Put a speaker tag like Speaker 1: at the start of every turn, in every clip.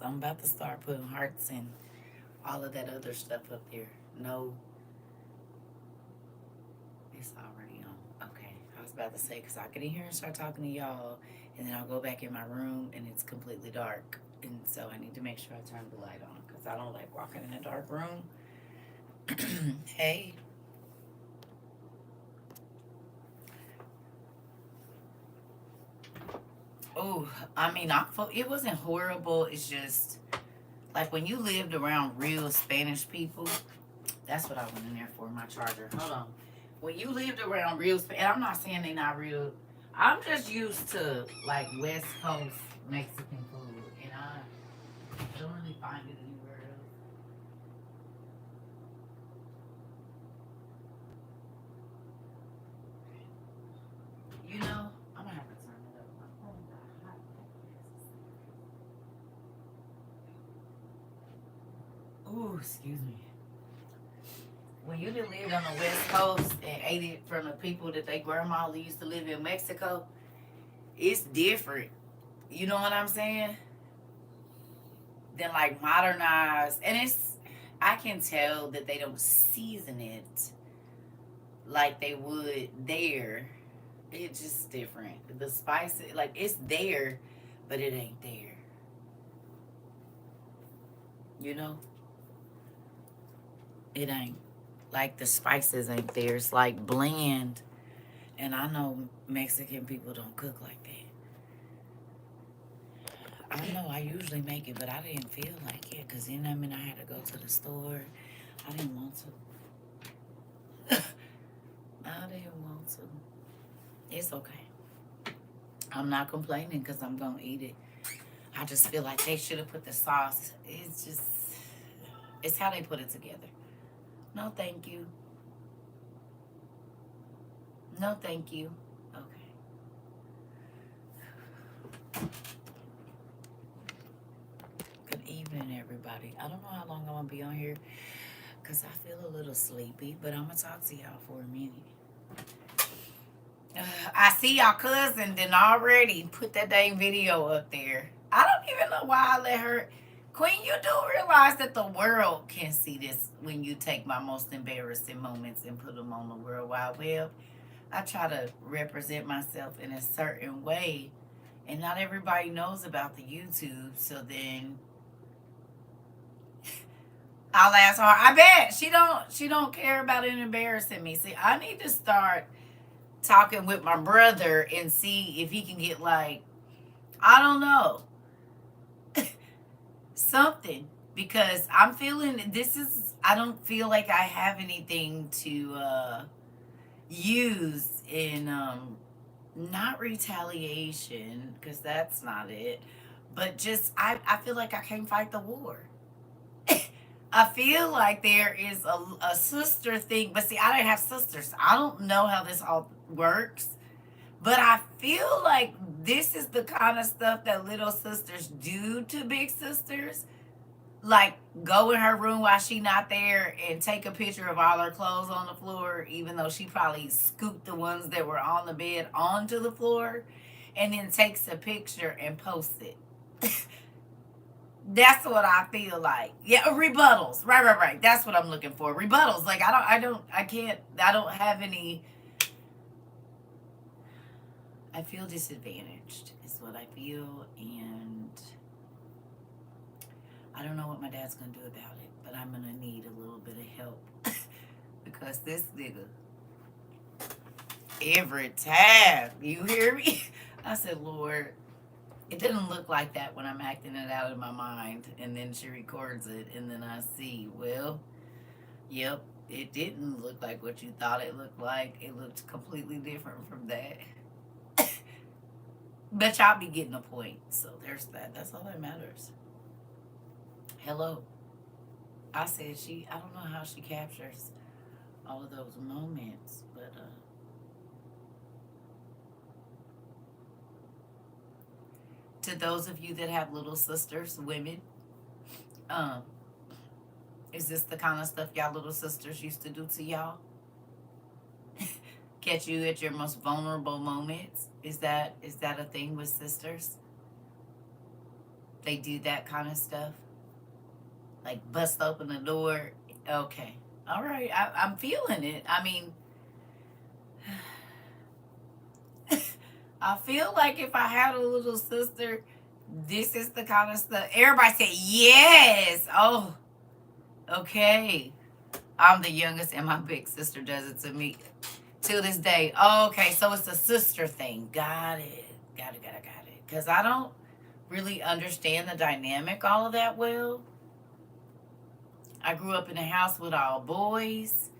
Speaker 1: I'm about to start putting hearts and all of that other stuff up there. No, it's already on. Okay. I was about to say, because I get in here and start talking to y'all, and then I'll go back in my room and it's completely dark. And so I need to make sure I turn the light on because I don't like walking in a dark room. Hey. Oh, I mean, it wasn't horrible. It's just like when you lived around real Spanish people. That's what I went in there for, my charger. Hold on. When you lived around real Spanish, and I'm not saying they not real. I'm just used to like West Coast Mexican food, and I don't really find it anywhere else. You know, I'm gonna have to turn it up. My phone got hot like this. Ooh, excuse me. When you done lived on the West Coast and ate it from the people that they grandma used to live in Mexico, it's different. You know what I'm saying? Than like modernized, and it's I can tell that they don't season it like they would there. It's just different. The spice, like it's there, but it ain't there. You know, it ain't like the spices ain't there. It's like bland, and I know Mexican people don't cook like that. I know I usually make it, but I didn't feel like it because then I mean I had to go to the store. I didn't want to. I didn't want to. It's okay. I'm not complaining because I'm gonna eat it. I just feel like they should have put the sauce. It's how they put it together. No, thank you. No, thank you. Okay. Good evening, everybody. I don't know how long I'm gonna be on here because I feel a little sleepy, but I'm gonna talk to y'all for a minute. I see y'all cousin then already put that dang video up there. I don't even know why I let her. Queen, you do realize that the world can see this when you take my most embarrassing moments and put them on the World Wide Web. I try to represent myself in a certain way, and not everybody knows about the YouTube. So then I'll ask her. I bet she don't care about it embarrassing me. See, I need to start talking with my brother and see if he can get like I don't know something because I'm feeling this is I don't feel like I have anything to use in not retaliation because that's not it, but just I feel like I can't fight the war. I feel like there is a sister thing, but see, I don't have sisters. I don't know how this all works. But I feel like this is the kind of stuff that little sisters do to big sisters. Like go in her room while she not there and take a picture of all her clothes on the floor, even though she probably scooped the ones that were on the bed onto the floor, and then takes a picture and posts it. That's what I feel like. Yeah, rebuttals. Right. That's what I'm looking for. Rebuttals. Like I don't have any. I feel disadvantaged, is what I feel, and I don't know what my dad's gonna do about it, but I'm gonna need a little bit of help because this nigga, every time you hear me, I said, Lord, it didn't look like that when I'm acting it out in my mind, and then she records it, and then I see, well, yep, it didn't look like what you thought it looked like. It looked completely different from that. But y'all be getting a point. So there's that. That's all that matters. Hello. I said I don't know how she captures all of those moments, but to those of you that have little sisters, women, um, is this the kind of stuff y'all little sisters used to do to y'all? Catch you at your most vulnerable moments? Is that a thing with sisters? They do that kind of stuff, like bust open the door. Okay, all right, I'm feeling it. I mean, I feel like if I had a little sister, this is the kind of stuff. Everybody said yes. Oh, okay. I'm the youngest, and my big sister does it to me to this day. Oh, okay, so it's a sister thing. Got it. Got it. Because I don't really understand the dynamic all of that well. I grew up in a house with all boys.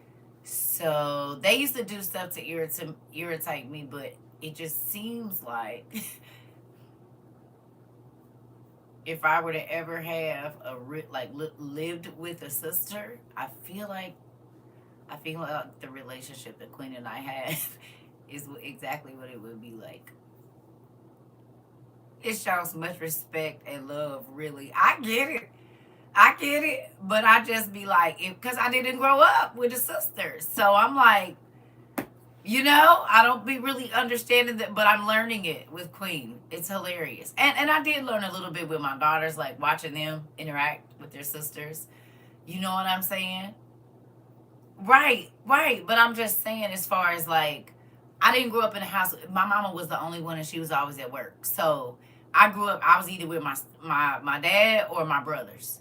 Speaker 1: So they used to do stuff to irritate me, but it just seems like if I were to ever have lived with a sister, I feel like the relationship that Queen and I have is exactly what it would be like. It shows much respect and love, really. I get it, but I just be like, because I didn't grow up with a sister. So I'm like, I don't be really understanding that, but I'm learning it with Queen. It's hilarious. And I did learn a little bit with my daughters, like watching them interact with their sisters. You know what I'm saying? Right, right. But I'm just saying, as far as like, I didn't grow up in a house. My mama was the only one, and she was always at work. So I grew up. I was either with my dad or my brothers.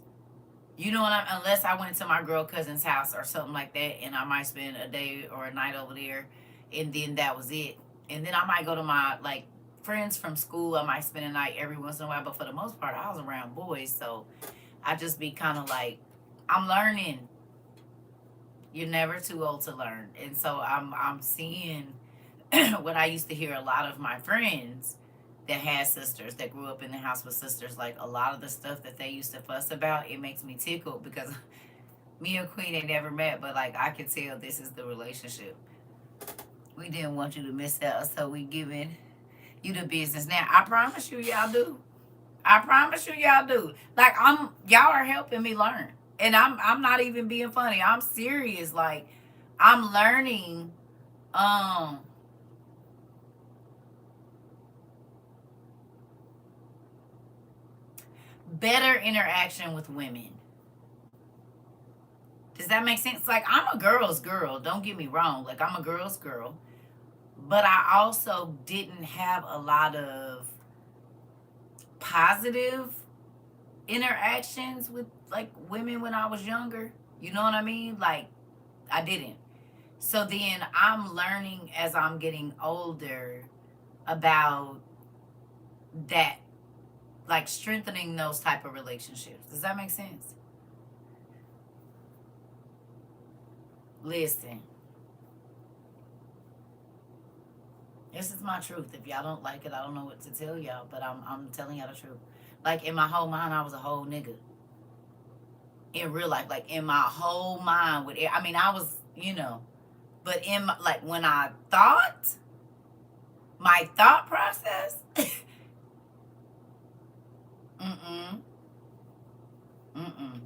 Speaker 1: You know what I'm? Unless I went to my girl cousin's house or something like that, and I might spend a day or a night over there, and then that was it. And then I might go to my like friends from school. I might spend a night every once in a while, but for the most part, I was around boys, so I just be kind of like, I'm learning. You're never too old to learn, and so I'm seeing what I used to hear a lot of my friends that had sisters that grew up in the house with sisters, like a lot of the stuff that they used to fuss about, it makes me tickle because me and Queen ain't never met, but like I can tell this is the relationship. We didn't want you to miss out, so we giving you the business. Now I promise you, y'all do. I promise you, y'all do. Like y'all are helping me learn, and I'm not even being funny. I'm serious. Like I'm learning. Um, Better interaction with women. Does that make sense? Like I'm a girl's girl. Don't get me wrong. Like I'm a girl's girl, but I also didn't have a lot of positive interactions with like women when I was younger. You know what I mean? Like I didn't. So then I'm learning as I'm getting older about that, like strengthening those type of relationships. Does that make sense? Listen, this is my truth. If y'all don't like it, I don't know what to tell y'all, but I'm telling y'all the truth. Like in my whole mind, I was a whole nigga. In real life, like in my whole mind, I mean, I was, but in my, like when I thought, my thought process, mm-mm, mm-mm.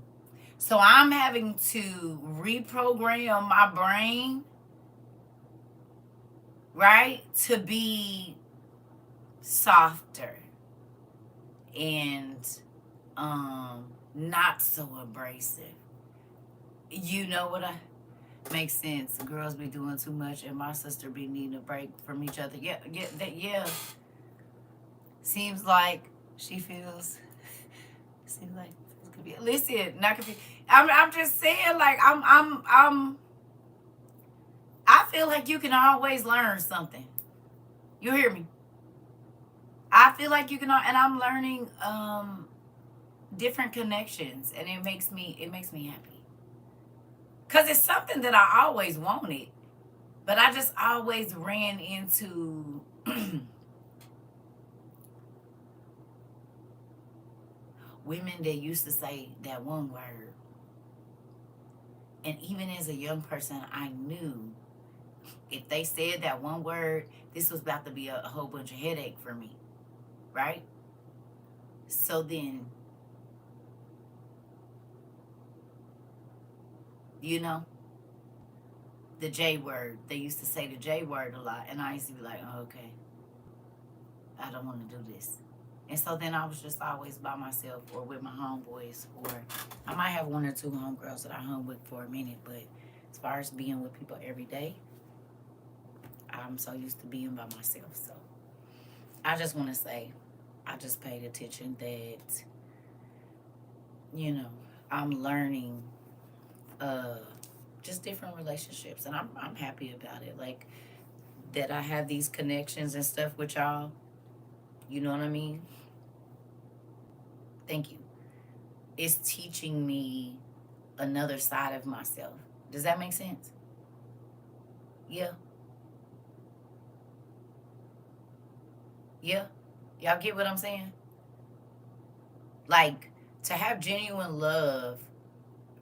Speaker 1: So I'm having to reprogram my brain, right, to be softer and not so abrasive. You know what I makes sense. Girls be doing too much, and my sister be needing a break from each other. Yeah. Seems like she feels. Seems like it could be. Listen, not confused. I'm just saying, like I feel like you can always learn something. You hear me? I feel like you can, and I'm learning different connections, and it makes me happy because it's something that I always wanted, but I just always ran into women that used to say that one word, and even as a young person, I knew if they said that one word, this was about to be a whole bunch of headache for me, right? So then, you know, the J word. They used to say the J word a lot, and I used to be like, oh, okay, I don't want to do this. And so then I was just always by myself or with my homeboys, or I might have one or two homegirls that I hung with for a minute. But as far as being with people every day, I'm so used to being by myself. So I just want to say, I just paid attention that, you know, I'm learning uh, just different relationships, and I'm happy about it. Like that I have these connections and stuff with y'all. You know what I mean? Thank you. It's teaching me another side of myself. Does that make sense? Yeah. Yeah. Y'all get what I'm saying? Like to have genuine love,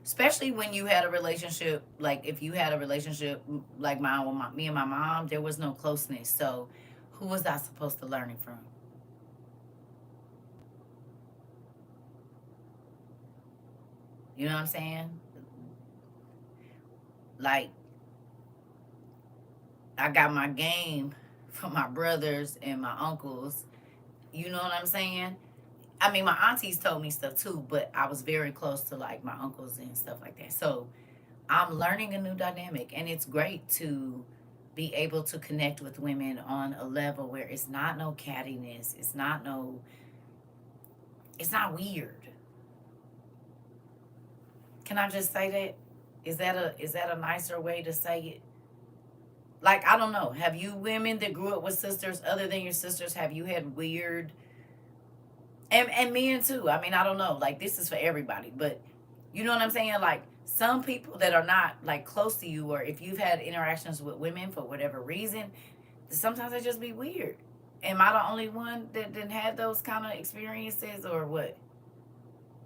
Speaker 1: especially when you had a relationship, like if you had a relationship like mine with me and my mom, there was no closeness. So who was I supposed to learn it from? You know what I'm saying? Like I got my game from my brothers and my uncles. You know what I'm saying? I mean, my aunties told me stuff too, but I was very close to like my uncles and stuff like that. So I'm learning a new dynamic, and it's great to be able to connect with women on a level where it's not no cattiness, it's not weird. Can I just say that? Is that a nicer way to say it? Like I don't know. Have you women that grew up with sisters other than your sisters? Have you had weird and men too? I mean, I don't know. Like this is for everybody, but you know what I'm saying? Like some people that are not like close to you, or if you've had interactions with women for whatever reason, sometimes they just be weird. Am I the only one that didn't have those kind of experiences, or what?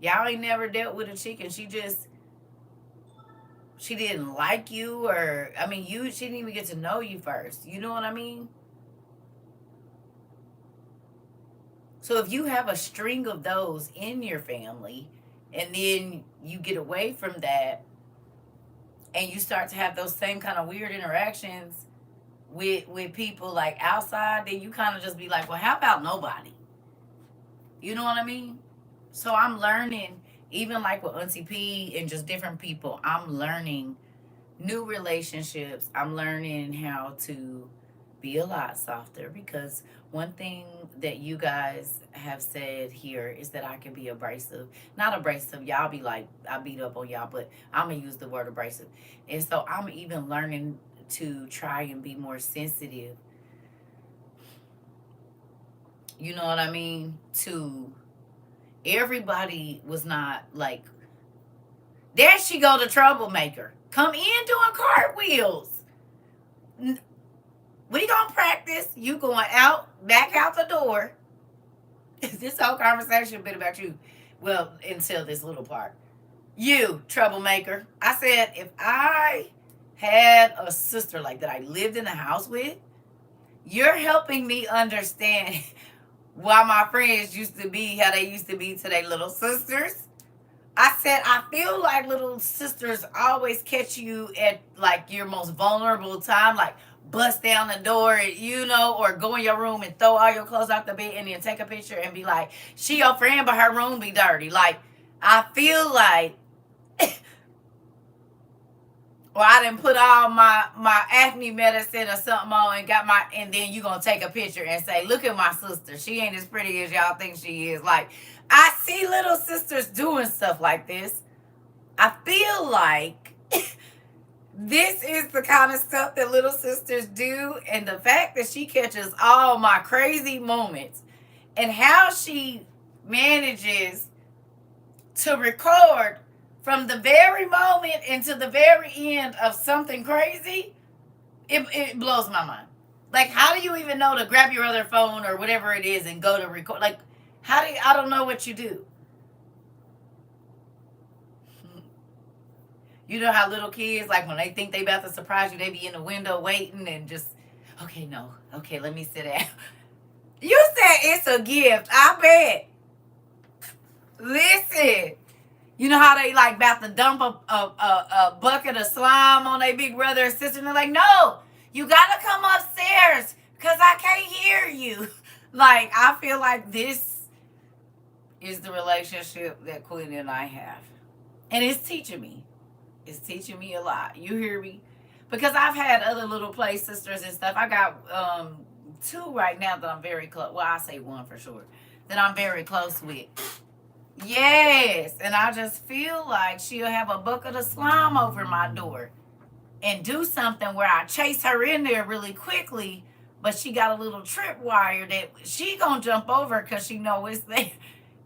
Speaker 1: Y'all ain't never dealt with a chick and she didn't like you, or I mean, she didn't even get to know you first. You know what I mean? So if you have a string of those in your family, and then you get away from that, and you start to have those same kind of weird interactions with people like outside, then you kind of just be like, well, how about nobody? You know what I mean? So I'm learning, even like with Auntie P and just different people, I'm learning new relationships. I'm learning how to be a lot softer, because one thing that you guys have said here is that I can be abrasive. Not abrasive, y'all be like, I beat up on y'all, but I'm gonna use the word abrasive. And so I'm even learning to try and be more sensitive. You know what I mean? To everybody was not like, there she go, the troublemaker. Come in doing cartwheels. We gonna practice. You going out, back out the door. This whole conversation been about you. Well, until this little part. You, troublemaker. I said, if I had a sister like that I lived in the house with, you're helping me understand why my friends used to be how they used to be to their little sisters. I said, I feel like little sisters always catch you at like your most vulnerable time, like bust down the door, or go in your room and throw all your clothes out the bed and then take a picture and be like, she your friend, but her room be dirty. Like, I feel like, or I didn't put all my acne medicine or something on and then you gonna take a picture and say, look at my sister. She ain't as pretty as y'all think she is. Like, I see little sisters doing stuff like this. I feel like this is the kind of stuff that little sisters do. And the fact that she catches all my crazy moments and how she manages to record from the very moment into the very end of something crazy, it blows my mind. Like, how do you even know to grab your other phone or whatever it is and go to record? Like, I don't know what you do. You know how little kids, like when they think they about to surprise you, they be in the window waiting and just, okay, no, okay, let me sit down. You said it's a gift. I bet. Listen, you know how they like about to dump a bucket of slime on their big brother or sister, and they're like, no, you gotta come upstairs because I can't hear you. Like, I feel like this is the relationship that Queen and I have. And it's teaching me. It's teaching me a lot. You hear me? Because I've had other little play sisters and stuff. I got two right now that I'm very close. Well, I say one for sure. That I'm very close with. Yes. And I just feel like she'll have a bucket of slime over my door and do something where I chase her in there really quickly, but she got a little trip wire that she gonna jump over because she know it's there.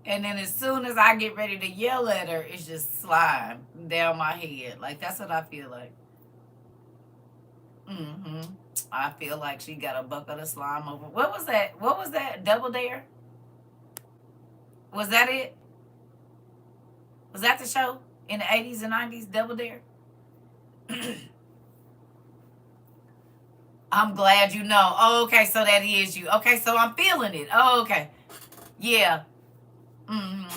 Speaker 1: And then as soon as I get ready to yell at her, it's just slime down my head. Like, that's what I feel like. Mm-hmm. I feel like she got a bucket of slime over. What was that? What was that? Double Dare? Was that it? Was that the show in the 80s and 90s? Double Dare? I'm glad you know. Oh, okay, so that is you. Okay, so I'm feeling it. Oh, okay. Yeah. Mm-hmm.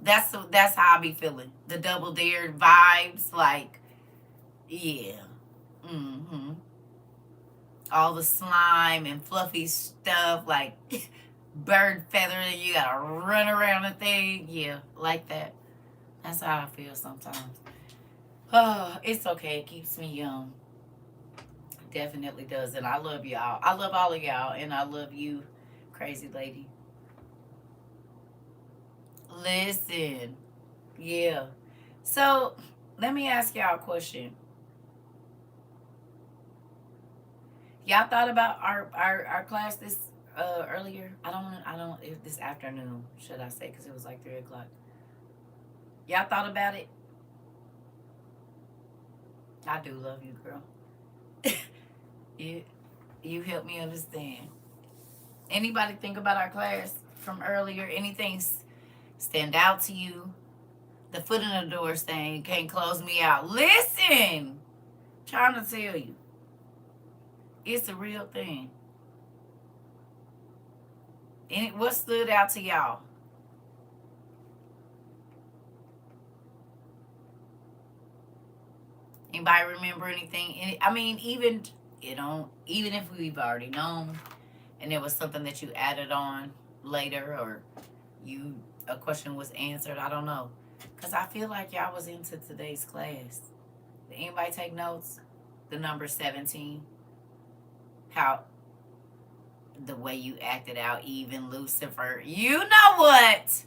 Speaker 1: That's how I be feeling. The Double Dare vibes, like, yeah. Mm-hmm. All the slime and fluffy stuff, like bird feather, and you gotta run around the thing. Yeah, like that. That's how I feel sometimes. Oh, it's okay. It keeps me young. Definitely does. And I love y'all. I love all of y'all. And I love you, crazy lady. Listen. Yeah. So let me ask y'all a question. Y'all thought about our class this earlier? I don't this afternoon, should I say, because it was like 3 o'clock. Y'all thought about it? I do love you, girl. You help me understand. Anybody think about our class from earlier? Anything stand out to you? The foot in the door saying can't close me out. Listen, trying to tell you, it's a real thing. And what stood out to y'all? Anybody remember anything? I mean, even even if we've already known, and it was something that you added on later, or a question was answered. I don't know, cause I feel like y'all was into today's class. Did anybody take notes? The number 17. How the way you acted out, even Lucifer. You know what?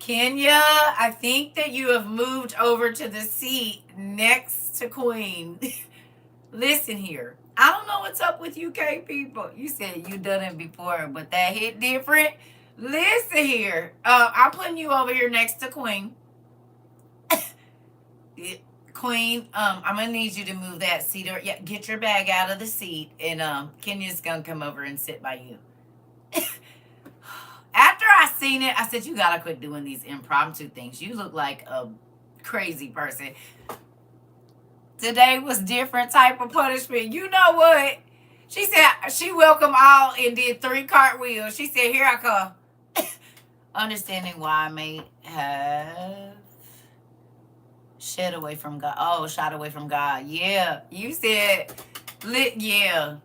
Speaker 1: Kenya, I think that you have moved over to the seat next to Queen. Listen here. I don't know what's up with UK people. You said you done it before, but that hit different. Listen here. I'm putting you over here next to Queen. Queen, I'm gonna need you to move that seat, or yeah, get your bag out of the seat, and Kenya's gonna come over and sit by you. After I seen it, I said, you gotta quit doing these impromptu things. You look like a crazy person. Today was different type of punishment. You know what? She said she welcomed all and did 3 cartwheels. She said, here I come. Understanding why I may have shed away from God. Oh, shot away from God. Yeah. You said, yeah.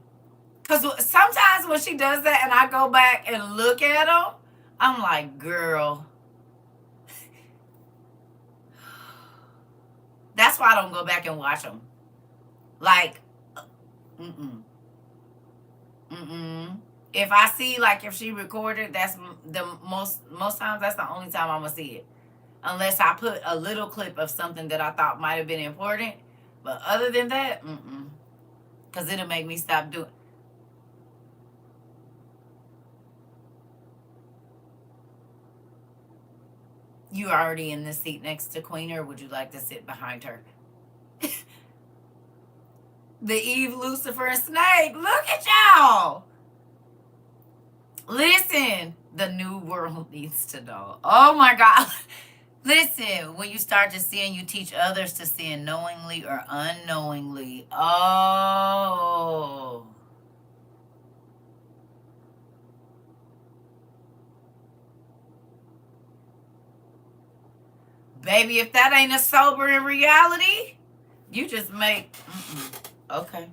Speaker 1: Because sometimes when she does that and I go back and look at them, I'm like, girl. That's why I don't go back and watch them. Like, if I see, like, if she recorded, that's the most times that's the only time I'm gonna see it, unless I put a little clip of something that I thought might have been important. But other than that, because it'll make me stop doing. You already in the seat next to Queen, or would you like to sit behind her? The Eve, Lucifer, and Snake. Look at y'all. Listen, the new world needs to know. Oh my God. Listen, when you start to sin, you teach others to sin knowingly or unknowingly. Oh. Baby, if that ain't a sobering reality, you just make... Okay.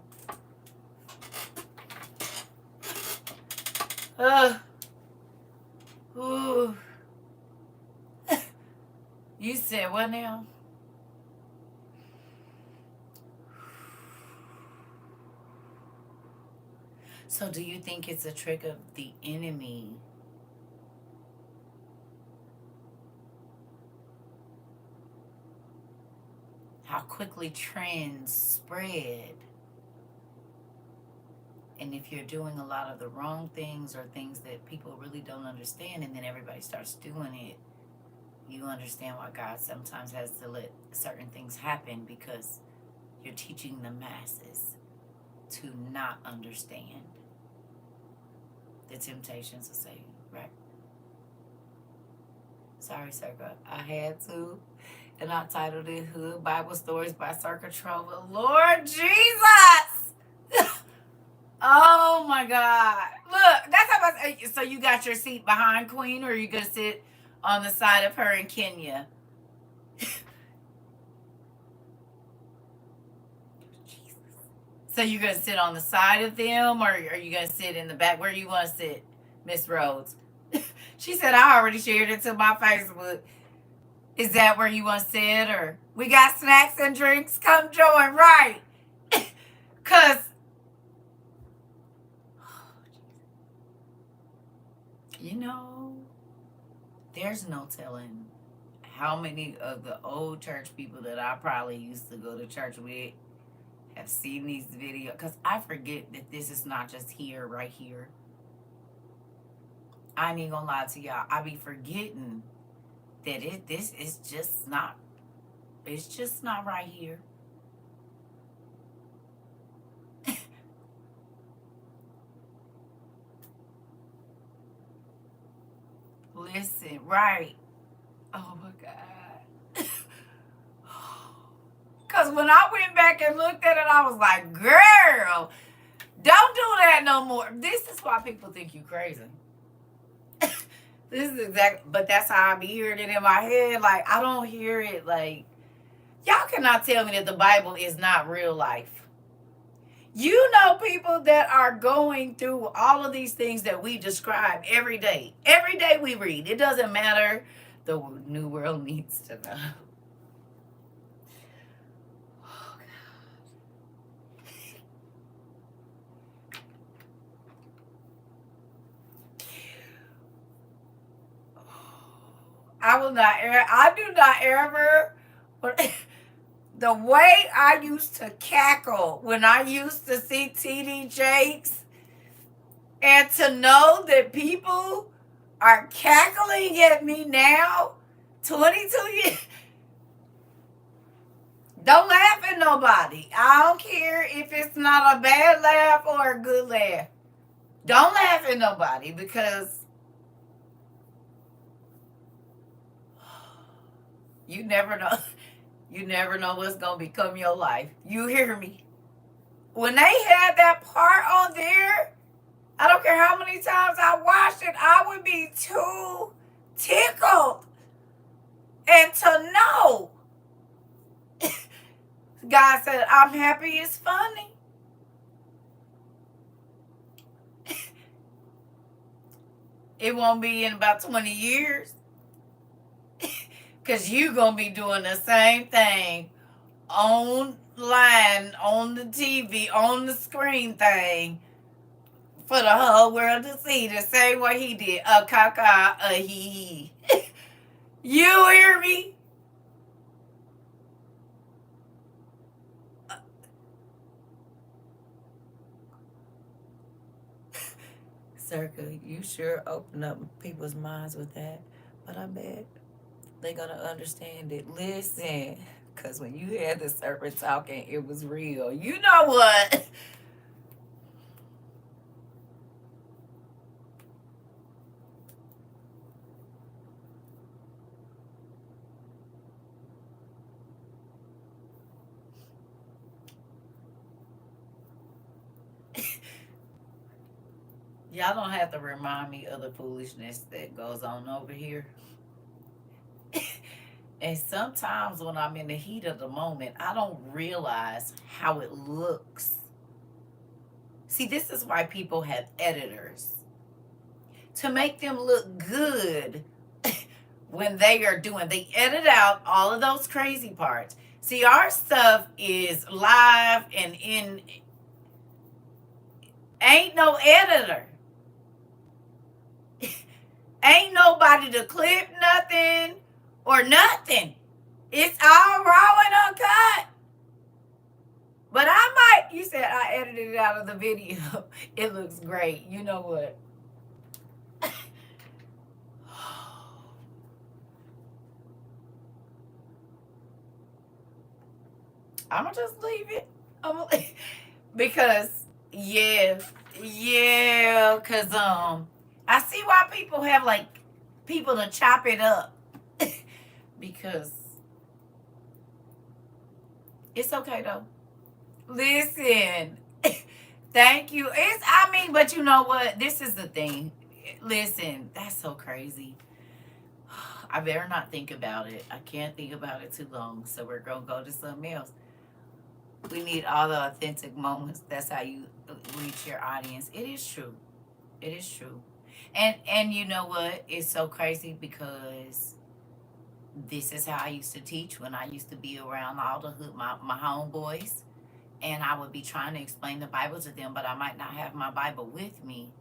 Speaker 1: Ooh. You said what now? So do you think it's a trick of the enemy? How quickly trends spread. And if you're doing a lot of the wrong things or things that people really don't understand, and then everybody starts doing it, you understand why God sometimes has to let certain things happen, because you're teaching the masses to not understand the temptations of Satan, right? Sorry, Circa. I had to. And I titled it Hood Bible Stories by CERCA TROVA. Lord Jesus! Oh my God. Look, that's how I say. So you got your seat behind Queen, or are you going to sit on the side of her in Kenya? So you're going to sit on the side of them, or are you going to sit in the back? Where you want to sit, Miss Rhodes? She said, I already shared it to my Facebook. Is that where you want to sit? Or we got snacks and drinks? Come join, right? Because, you know, there's no telling how many of the old church people that I probably used to go to church with have seen these videos. Because I forget that this is not just here, right here. I ain't even gonna lie to y'all. I be forgetting that this is just not, it's just not right here. Listen, right. Oh my God. Because when I went back and looked at it, I was like, girl, don't do that no more. This is why people think you crazy. This is exactly, but that's how I be hearing it in my head. Like, I don't hear it like, y'all cannot tell me that the Bible is not real life. You know people that are going through all of these things that we describe every day. Every day we read. It doesn't matter. The new world needs to know. I do not ever, the way I used to cackle when I used to see TD Jakes, and to know that people are cackling at me now, 22 years. Don't laugh at nobody. I don't care if it's not a bad laugh or a good laugh. Don't laugh at nobody, because you never know. You never know what's going to become your life. You hear me? When they had that part on there, I don't care how many times I watched it, I would be too tickled. And to know, God said, I'm happy it's funny. It won't be in about 20 years. Because you're going to be doing the same thing online, on the TV, on the screen thing, for the whole world to see, the same way he did. A caca, a hee hee. You hear me? Circa, you sure open up people's minds with that. But I bet they're going to understand it. Listen, because when you had the serpent talking, it was real. You know what? Y'all don't have to remind me of the foolishness that goes on over here. And sometimes when I'm in the heat of the moment, I don't realize how it looks. See, this is why people have editors, to make them look good when they are doing. They edit out all of those crazy parts. See, our stuff is live and in. Ain't no editor. Ain't nobody to clip nothing or nothing. It's all raw and uncut. But I might, you said I edited it out of the video. It looks great. You know what? I'm going to just leave it. Because, because I see why people have, like, people to chop it up. Because it's okay, though. Listen, thank you. But you know what? This is the thing. Listen, that's so crazy. I better not think about it. I can't think about it too long. So we're going to go to something else. We need all the authentic moments. That's how you reach your audience. It is true. It is true. And you know what? It's so crazy because this is how I used to teach when I used to be around all the my homeboys. And I would be trying to explain the Bible to them, but I might not have my Bible with me.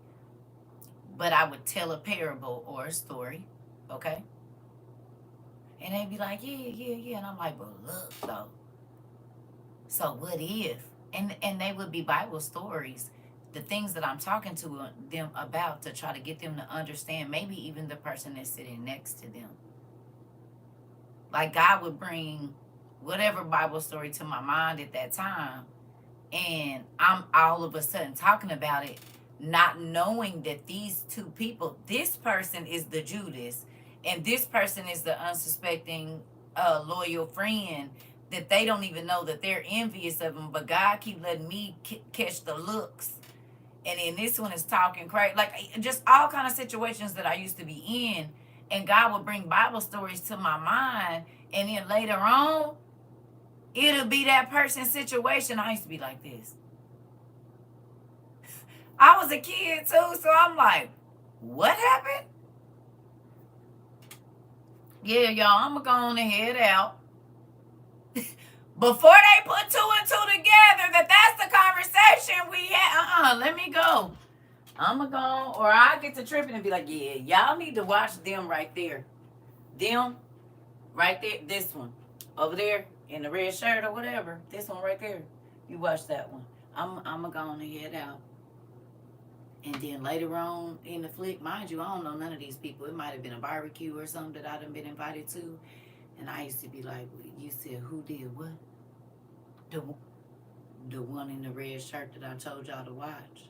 Speaker 1: But I would tell a parable or a story, okay? And they'd be like, yeah. And I'm like, but look, though. So what if? And they would be Bible stories, the things that I'm talking to them about to try to get them to understand, maybe even the person that's sitting next to them. Like God would bring whatever Bible story to my mind at that time, and I'm all of a sudden talking about it, not knowing that these two people, this person is the Judas, and this person is the unsuspecting, loyal friend, that they don't even know that they're envious of him, but God keep letting me catch the looks. And then this one is talking crazy, like just all kind of situations that I used to be in, and God would bring Bible stories to my mind, and then later on, it'll be that person's situation. I used to be like this. I was a kid too, so I'm like, what happened? Yeah, y'all, I'm going to go on and head out. Before they put two and two together, that's the conversation we had. Let me go. I'm going to go, or I get to tripping and be like, yeah, y'all need to watch them right there. Them right there, this one. Over there in the red shirt or whatever. This one right there. You watch that one. I'm going to go on and head out. And then later on in the flick, mind you, I don't know none of these people. It might have been a barbecue or something that I done been invited to. And I used to be like, you said who did what? The one in the red shirt that I told y'all to watch.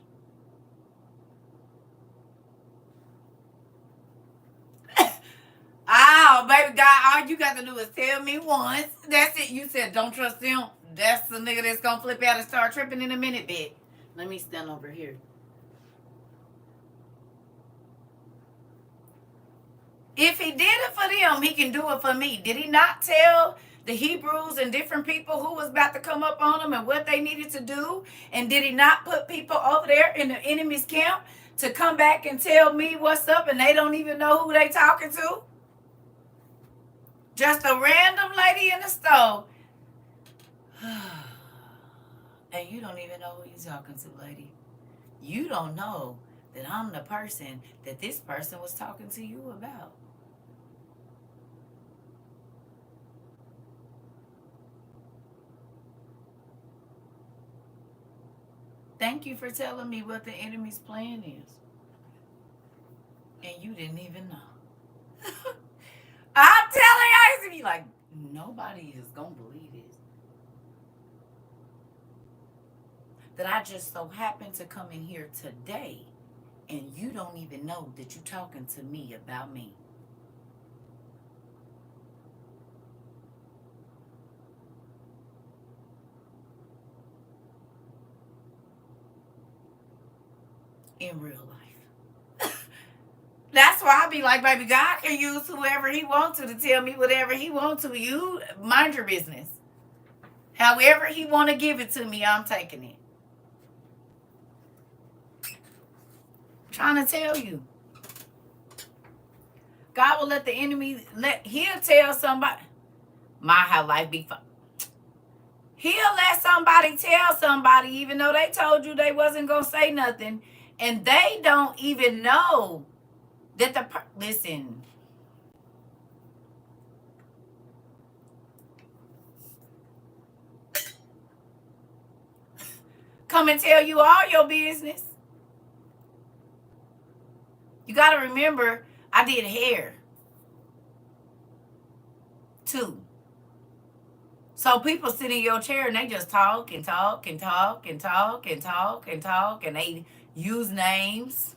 Speaker 1: Oh, baby God, all you got to do is tell me once. That's it. You said don't trust them. That's the nigga that's going to flip out and start tripping in a minute, bitch. Let me stand over here. If he did it for them, he can do it for me. Did he not tell the Hebrews and different people who was about to come up on them and what they needed to do? And did he not put people over there in the enemy's camp to come back and tell me what's up, and they don't even know who they talking to? Just a random lady in the store. And you don't even know who you're talking to, lady. You don't know that I'm the person that this person was talking to you about. Thank you for telling me what the enemy's plan is. And you didn't even know. I'm telling you, I used to be like, nobody is going to believe this. That I just so happened to come in here today, and you don't even know that you're talking to me about me. In real life. That's why I be like, baby, God can use whoever he wants to tell me whatever he wants to. You mind your business. However he want to give it to me, I'm taking it. Trying to tell you. God will let the enemy, he'll tell somebody, my how life be fun. He'll let somebody tell somebody, even though they told you they wasn't going to say nothing. And they don't even know that listen, come and tell you all your business. You got to remember, I did hair too. So people sit in your chair and they just talk and talk and talk and talk and talk and talk, and they use names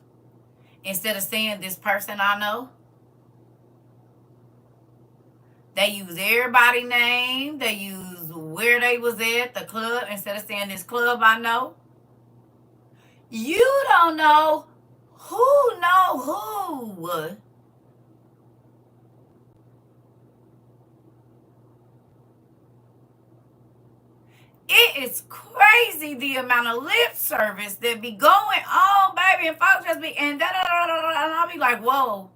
Speaker 1: instead of saying this person I know. They use everybody's name. They use where they was at, the club, instead of saying this club I know. You don't know who. It is crazy the amount of lip service that be going on, baby, and folks just be and da da da da da, and I'll be like, whoa.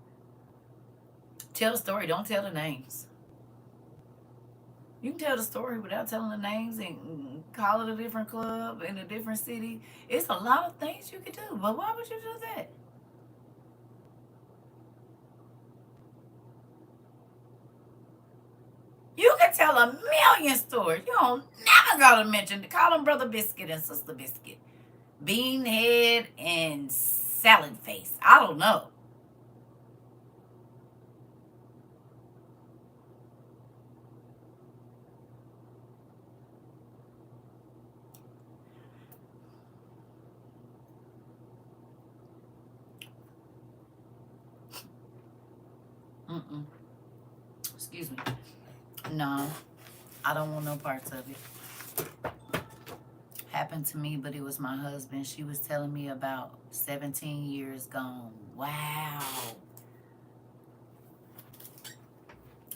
Speaker 1: Tell the story, don't tell the names. You can tell the story without telling the names and call it a different club in a different city. It's a lot of things you could do, but why would you do that? You can tell a million stories. You don't never gotta mention. Call them Brother Biscuit and Sister Biscuit, Bean Head and Salad Face. I don't know. Mm-mm. Excuse me. No, I don't want no parts of it. Happened to me, but it was my husband. She was telling me about 17 years gone. Wow.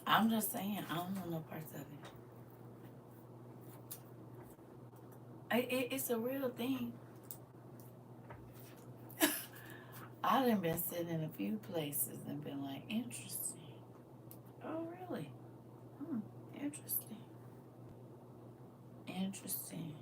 Speaker 1: I'm just saying, I don't want no parts of it. It's a real thing. I done been sitting in a few places and been like, interesting. Oh, really? Interesting. Interesting.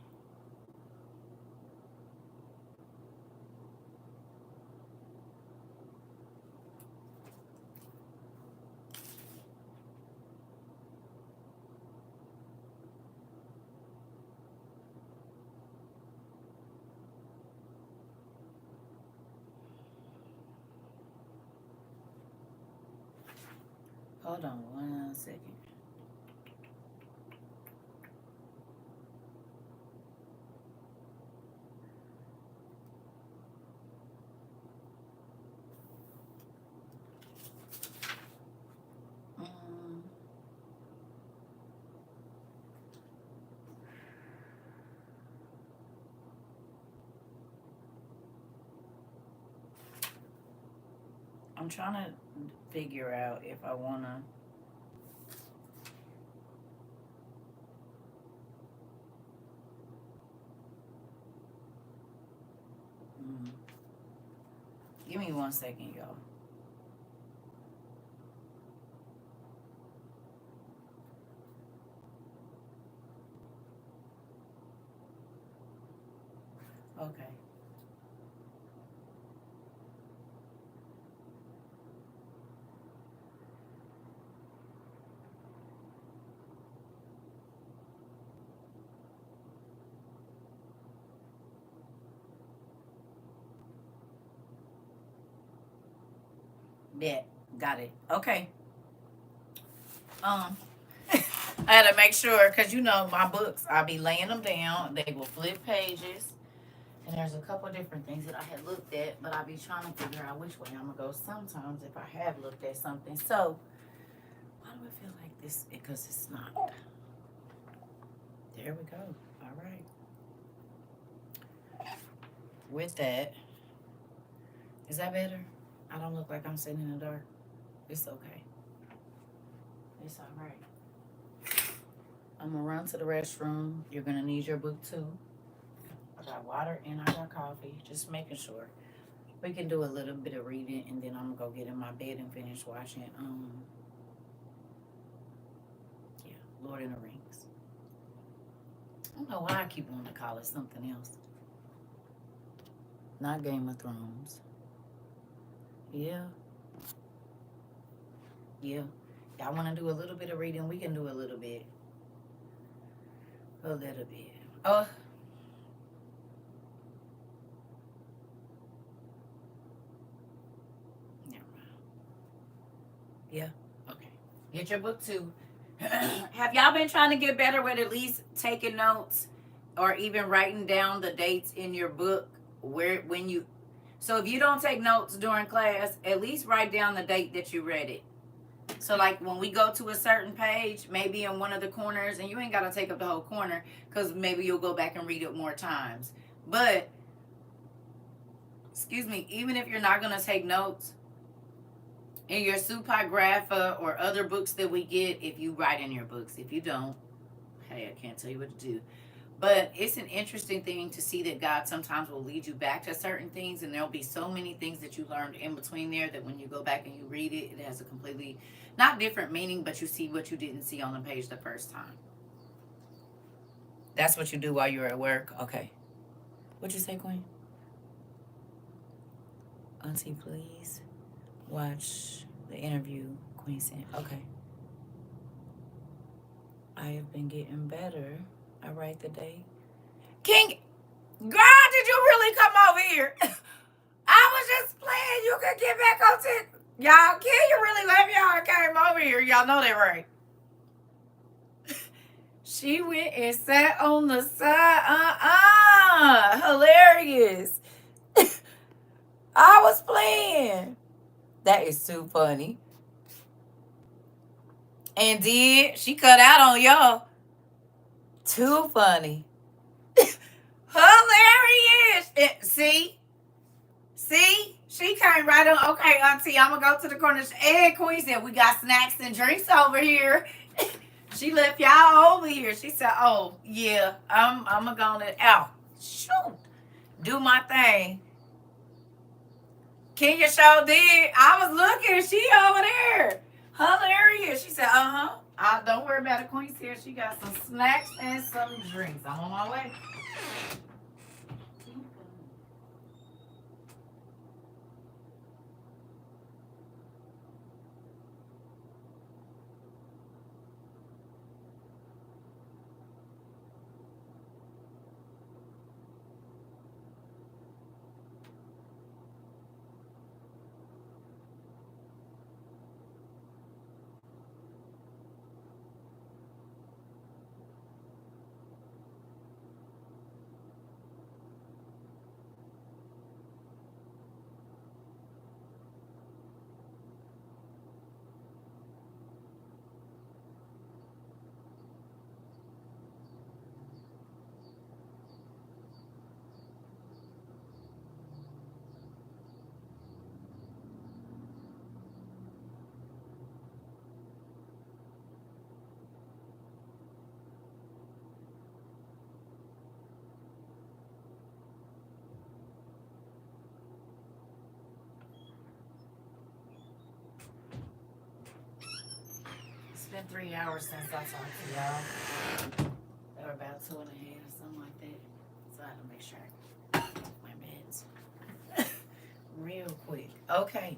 Speaker 1: Hold on 1 second. Mm, I'm trying to figure out if I want to. Mm, give me 1 second, y'all. Okay. Yeah, got it. Okay. Um, I had to make sure because you know my books. I'll be laying them down. They will flip pages, and there's a couple different things that I had looked at, but I'll be trying to figure out which way I'm gonna go. Sometimes if I have looked at something, so why do I feel like this? Because it's not. There we go. All right. With that, is that better? I don't look like I'm sitting in the dark. It's okay. It's all right. I'm gonna run to the restroom. You're gonna need your book too. I got water and I got coffee. Just making sure. We can do a little bit of reading, and then I'm gonna go get in my bed and finish watching. Yeah, Lord of the Rings. I don't know why I keep wanting to call it something else. Not Game of Thrones. Yeah, yeah. Y'all want to do a little bit of reading? We can do a little bit. A little bit. Oh, never mind. Yeah. Okay. Get your book too. Have y'all been trying to get better with at least taking notes or even writing down the dates in your book where when you so if you don't take notes during class, at least write down the date that you read it. So like when we go to a certain page, maybe in one of the corners, and you ain't gotta take up the whole corner because maybe you'll go back and read it more times. But excuse me, even if you're not gonna take notes, in your Supographa or other books that we get, if you write in your books, if you don't, hey, I can't tell you what to do. But it's an interesting thing to see that God sometimes will lead you back to certain things, and there'll be so many things that you learned in between there that when you go back and you read it, it has a completely not different meaning, but you see what you didn't see on the page the first time. That's what you do while you're at work. Okay. What'd you say, Queen? Auntie, please watch the interview Queen sent. Okay. I have been getting better. I write the date. King, girl, did you really come over here? I was just playing. You could get back on TikTok. Y'all, can you really left y'all and came over here? Y'all know that, right? She went and sat on the side. Hilarious. I was playing. That is too funny. And she cut out on y'all. Too funny. Hilarious. See? She came right on. Okay, Auntie, I'm going to go to the corner. And Queen said, we got snacks and drinks over here. She left y'all over here. She said, oh, yeah, I'm going to go out. Shoot. Do my thing. Kenya show did. I was looking. She over there. Hilarious. She said, don't worry about it. Queen's here. She got some snacks and some drinks. I'm on my way. It's been 3 hours since I talked to y'all. Or about 2.5, something like that. So I had to make sure I took my meds real quick. Okay.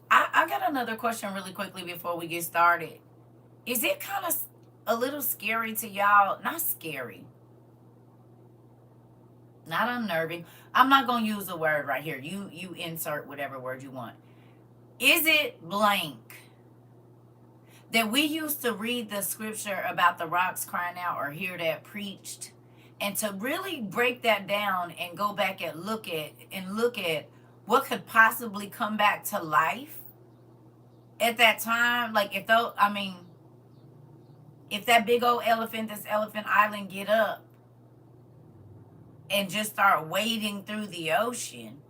Speaker 1: I got another question really quickly before we get started. Is it kind of a little scary to y'all? Not scary. Not unnerving. I'm not gonna use a word right here. You insert whatever word you want. Is it blank that we used to read the scripture about the rocks crying out or hear that preached, and to really break that down and go back and look at what could possibly come back to life at that time? Like if though I mean, if that big old elephant, this elephant island, get up and just start wading through the ocean,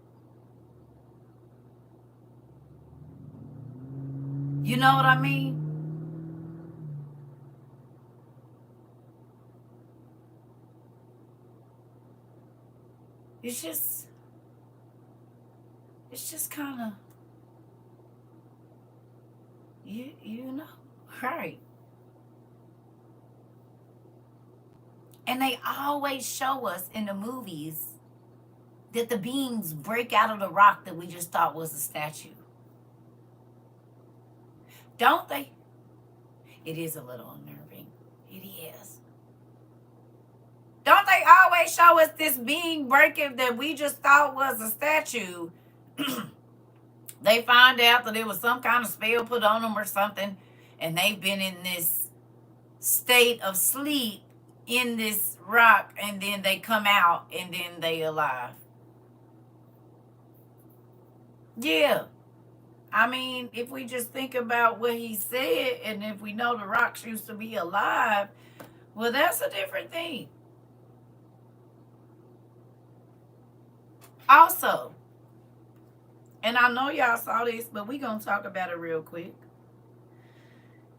Speaker 1: you know what I mean? It's just, it's just kind of, you know, right. And they always show us in the movies that the beings break out of the rock that we just thought was a statue. Don't they? It is a little unnerving. It is. Don't they always show us this being breaking that we just thought was a statue? They find out that it was some kind of spell put on them or something, and they've been in this state of sleep in this rock, and then they come out and then they alive. Yeah. I mean, if we just think about what he said, and if we know the rocks used to be alive, well, that's a different thing. Also, and I know y'all saw this, but we gonna talk about it real quick.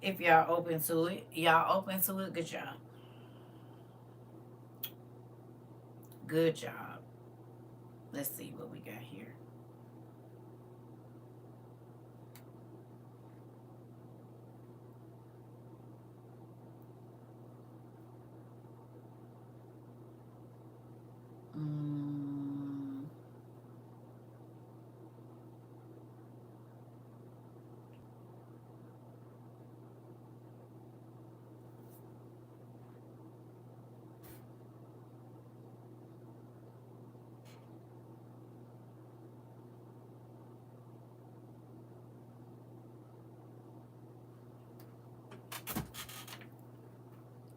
Speaker 1: If y'all open to it, good job. Good job. Let's see what we got here.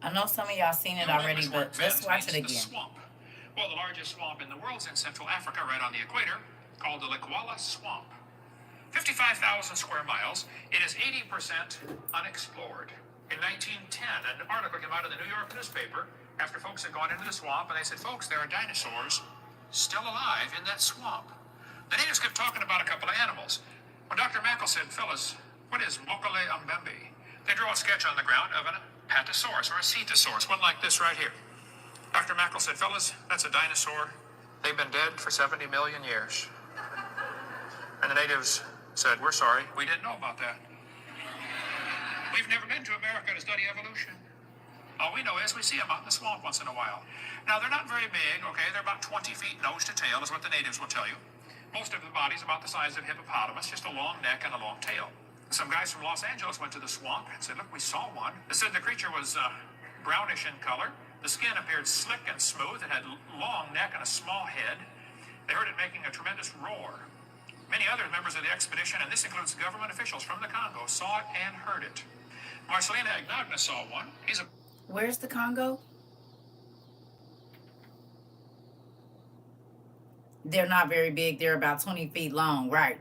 Speaker 1: I know some of y'all seen it already, but let's watch it again.
Speaker 2: Swamp. Well, the largest swamp in the world is in Central Africa, right on the equator, called the Likwala Swamp. 55,000 square miles. It is 80% unexplored. In 1910, an article came out in the New York newspaper after folks had gone into the swamp, and they said, folks, there are dinosaurs still alive in that swamp. The natives kept talking about a couple of animals. When Dr. Mackel said, fellas, what is Mokale Umbembe? They drew a sketch on the ground of an Apatosaurus or a Cetosaurus, one like this right here. Dr. Mackel said, fellas, that's a dinosaur. They've been dead for 70 million years. And the natives said, we're sorry, we didn't know about that. We've never been to America to study evolution. All we know is we see them out in the swamp once in a while. Now, they're not very big, okay? They're about 20 feet nose to tail is what the natives will tell you. Most of the body's about the size of a hippopotamus, just a long neck and a long tail. Some guys from Los Angeles went to the swamp and said, look, we saw one. They said the creature was brownish in color. The skin appeared slick and smooth. It had a long neck and a small head. They heard it making a tremendous roar. Many other members of the expedition, and this includes government officials from the Congo, saw it and heard it. Marcelina Ignagna saw one.
Speaker 1: Where's the Congo? They're not very big. They're about 20 feet long, right?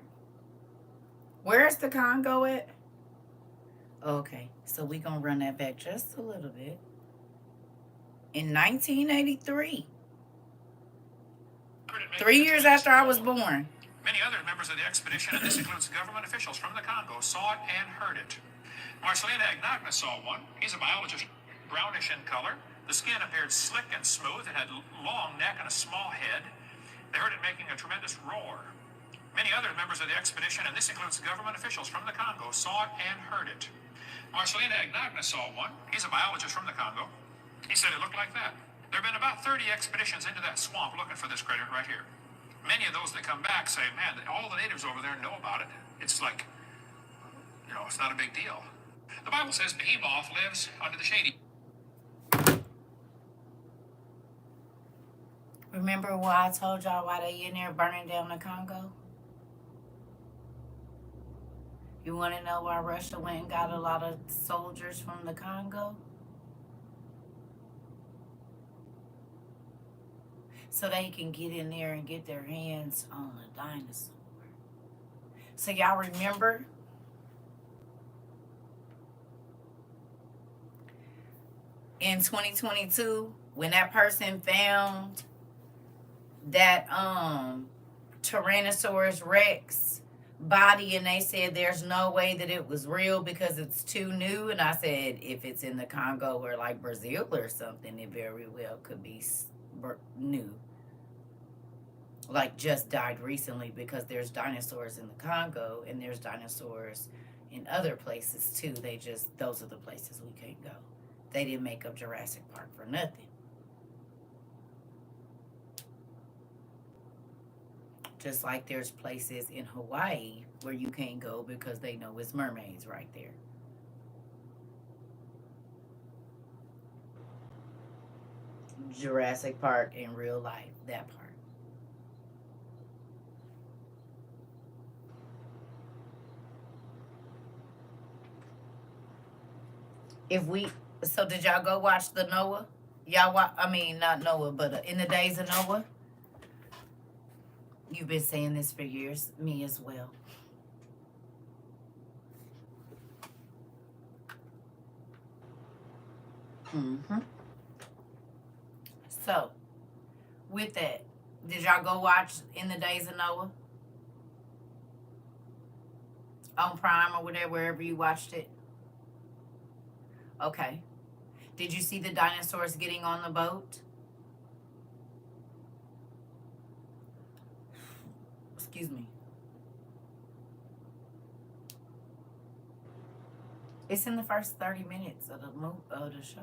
Speaker 1: Where's the Congo at? Okay, so we're going to run that back just a little bit. In 1983, 3 years after I was born.
Speaker 2: Many other members of the expedition, and this includes government officials from the Congo, saw it and heard it. Marcelina Ignagna saw one. He's a biologist. Brownish in color. The skin appeared slick and smooth. It had a long neck and a small head. They heard it making a tremendous roar. Many other members of the expedition, and this includes government officials from the Congo, saw it and heard it. Marcelina Ignagna saw one. He's a biologist from the Congo. He said it looked like that. There have been about 30 expeditions into that swamp looking for this critter right here. Many of those that come back say, man, all the natives over there know about it. It's like, it's not a big deal. The Bible says Behemoth lives under the shady.
Speaker 1: Remember why I told y'all why they in there burning down the Congo? You want to know why Russia went and got a lot of soldiers from the Congo? So they can get in there and get their hands on a dinosaur. So y'all remember? In 2022, when that person found that Tyrannosaurus Rex body, and they said there's no way that it was real because it's too new, and I said if it's in the Congo or like Brazil or something, it very well could be new. like just died recently, because there's dinosaurs in the Congo and there's dinosaurs in other places too. They just, those are the places we can't go. They didn't make up Jurassic Park for nothing. Just like there's places in Hawaii where you can't go because they know it's mermaids right there. Jurassic Park in real life, that part. If we, so did y'all go watch the Noah? Y'all watch, I mean, not Noah, but In the Days of Noah? You've been saying this for years, me as well. Mm-hmm. So, with that, did y'all go watch In the Days of Noah on Prime or whatever, wherever you watched it? Okay. Did you see the dinosaurs getting on the boat? Excuse me. It's in the first 30 minutes of the show.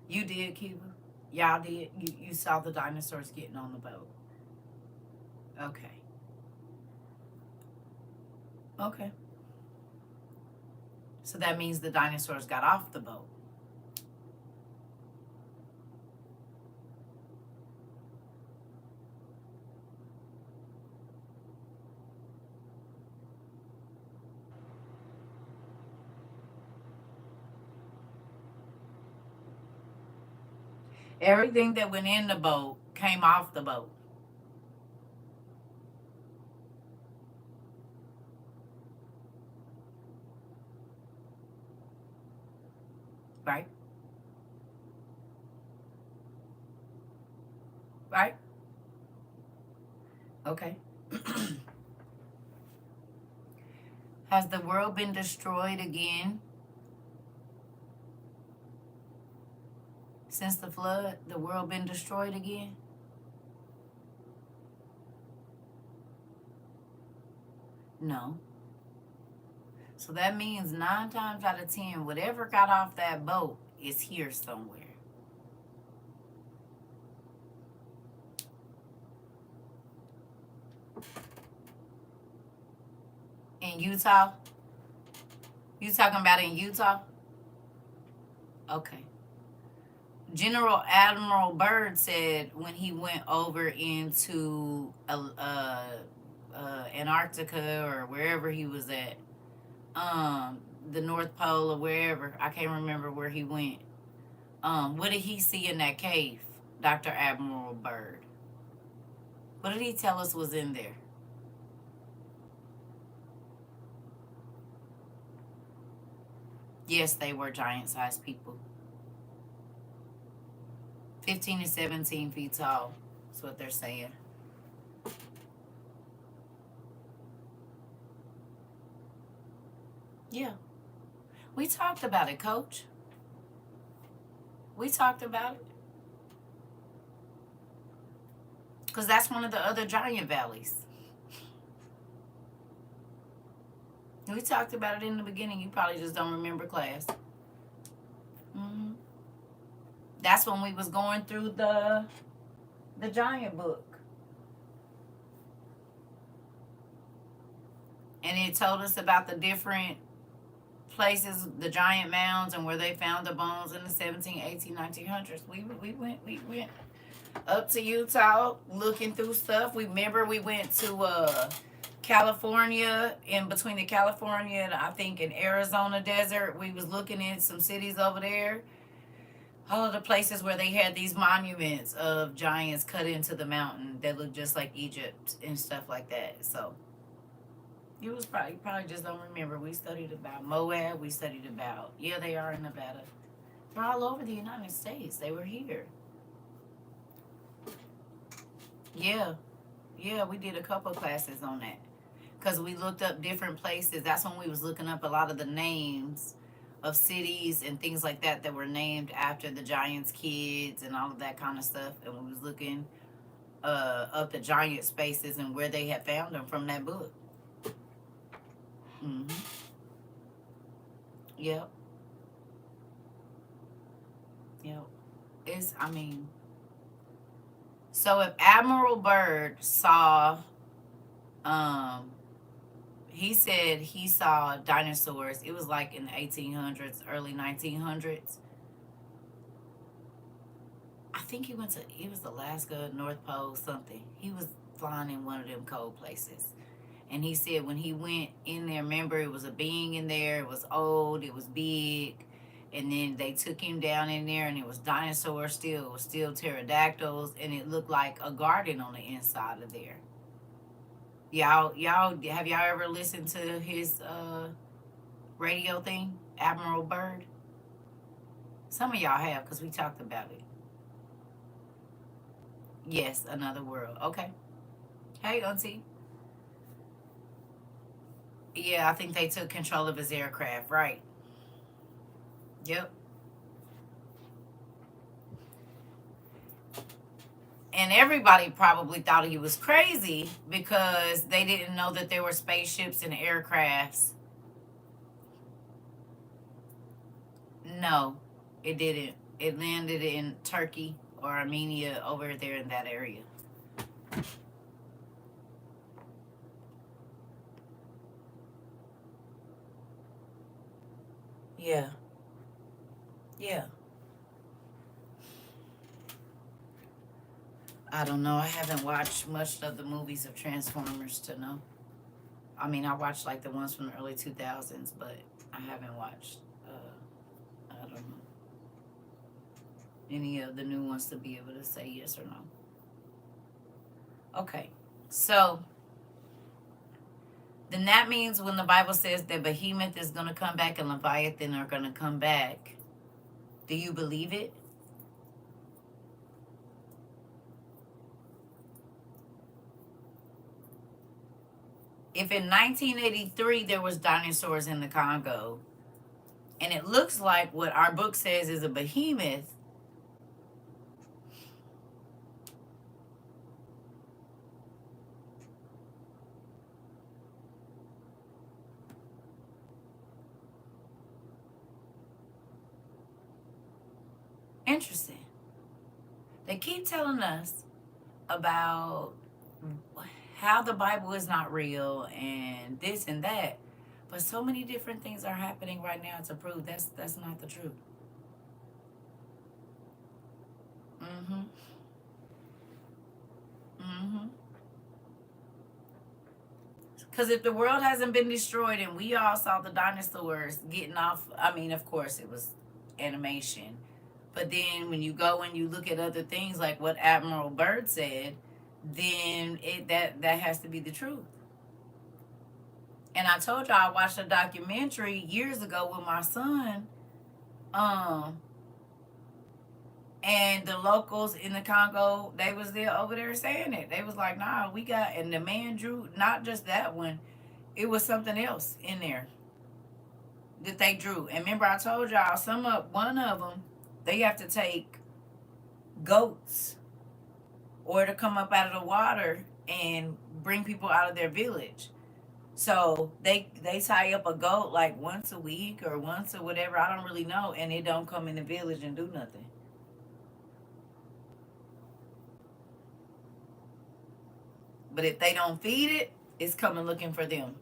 Speaker 1: You did, Cuba? Y'all did? You saw the dinosaurs getting on the boat. Okay. Okay. So that means the dinosaurs got off the boat. Everything that went in the boat came off the boat. Right? Right? Okay. Has the world been destroyed again since the flood? The world been destroyed again? No. So that means 9 times out of 10, whatever got off that boat is here somewhere. In Utah? You talking about in Utah? Okay. General Admiral Byrd said when he went over into Antarctica or wherever he was at, the North Pole or wherever, I can't remember where he went. What did he see in that cave, Dr. Admiral Byrd? What did he tell us was in there? Yes, they were giant-sized people. 15 to 17 feet tall. That's what they're saying. Yeah. We talked about it, Coach. We talked about it. Because that's one of the other giant valleys. We talked about it in the beginning. You probably just don't remember class. Mm-hmm. That's when we was going through the giant book. And it told us about the different places, the giant mounds, and where they found the bones in the 17, 18, 1900s. We went up to Utah looking through stuff. We went to California, in between the California and I think in Arizona desert. We was looking at some cities over there. All of the places where they had these monuments of giants cut into the mountain that look just like Egypt and stuff like that. So you probably just don't remember. We studied about Moab. We studied about, yeah, they are in Nevada. They're all over the United States. They were here. Yeah. Yeah, we did a couple of classes on that. Because we looked up different places. That's when we was looking up a lot of the names of cities and things like that that were named after the Giants' kids and all of that kind of stuff. And we was looking up the giant spaces and where they had found them from that book. Mm-hmm. Yep. Yep. It's, I mean, so if Admiral Byrd saw, um, he said he saw dinosaurs, it was like in the 1800s, early 1900s. I think he went to, it was Alaska, North Pole, something. He was flying in one of them cold places. And he said when he went in there, remember, it was a being in there, it was old, it was big. And then they took him down in there and it was dinosaurs still, it was still pterodactyls, and it looked like a garden on the inside of there. Y'all, have y'all ever listened to his radio thing, Admiral Byrd? Some of y'all have, because we talked about it. Yes, Another World. Okay. Hey, Auntie. Yeah, I think they took control of his aircraft, right? Yep. And everybody probably thought he was crazy because they didn't know that there were spaceships and aircrafts. No, it didn't. It landed in Turkey or Armenia, over there in that area. Yeah. Yeah. I don't know. I haven't watched much of the movies of Transformers to know. I mean, I watched like the ones from the early 2000s, but I haven't watched, I don't know, any of the new ones to be able to say yes or no. Okay. So then that means when the Bible says that Behemoth is going to come back and Leviathan are going to come back, do you believe it? If in 1983 there was dinosaurs in the Congo, and it looks like what our book says is a behemoth, interesting. They keep telling us about how the Bible is not real and this and that, but so many different things are happening right now to prove that's not the truth. Mm-hmm. Mm-hmm. Because if the world hasn't been destroyed and we all saw the dinosaurs getting off, I mean, of course it was animation. But then when you go and you look at other things like what Admiral Byrd said, then that has to be the truth. And I told y'all I watched a documentary years ago with my son, um, and the locals in the Congo, they was there over there saying it. They was like, nah, we got, and the man drew not just that one, it was something else in there that they drew. And remember, I told y'all one of them, they have to take goats or to come up out of the water and bring people out of their village. So they tie up a goat like once a week or once or whatever. I don't really know, and it don't come in the village and do nothing. But if they don't feed it, it's coming looking for them.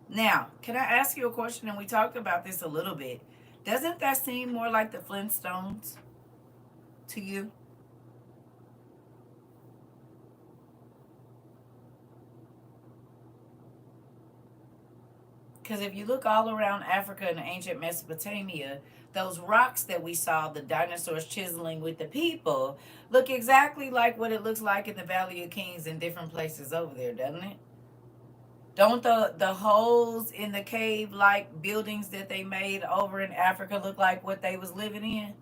Speaker 1: Now, can I ask you a question? And we talked about this a little bit. Doesn't that seem more like the Flintstones to you? Because if you look all around Africa and ancient Mesopotamia, those rocks that we saw, the dinosaurs chiseling with the people, look exactly like what it looks like in the Valley of Kings in different places over there, doesn't it? Don't the holes in the cave like buildings that they made over in Africa look like what they was living in?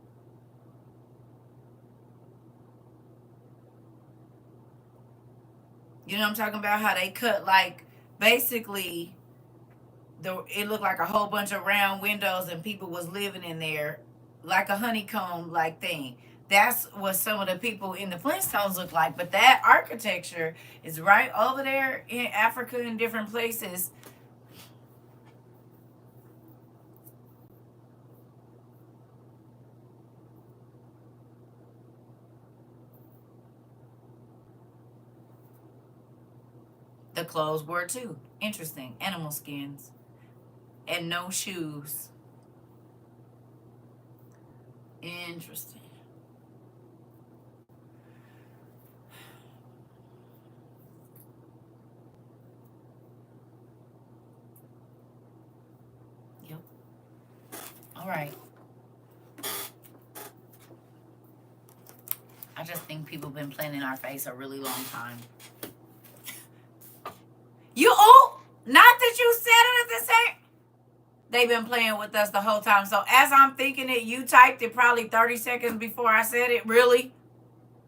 Speaker 1: You know what I'm talking about? How they cut like basically it looked like a whole bunch of round windows and people was living in there, like a honeycomb like thing. That's what some of the people in the Flintstones look like. But that architecture is right over there in Africa in different places. The clothes were too. Interesting. Animal skins. And no shoes. Interesting. Yep. All right. I just think people been playing in our face a really long time. Not that you said it at the same. They've been playing with us the whole time. So as I'm thinking it, you typed it probably 30 seconds before I said it, really?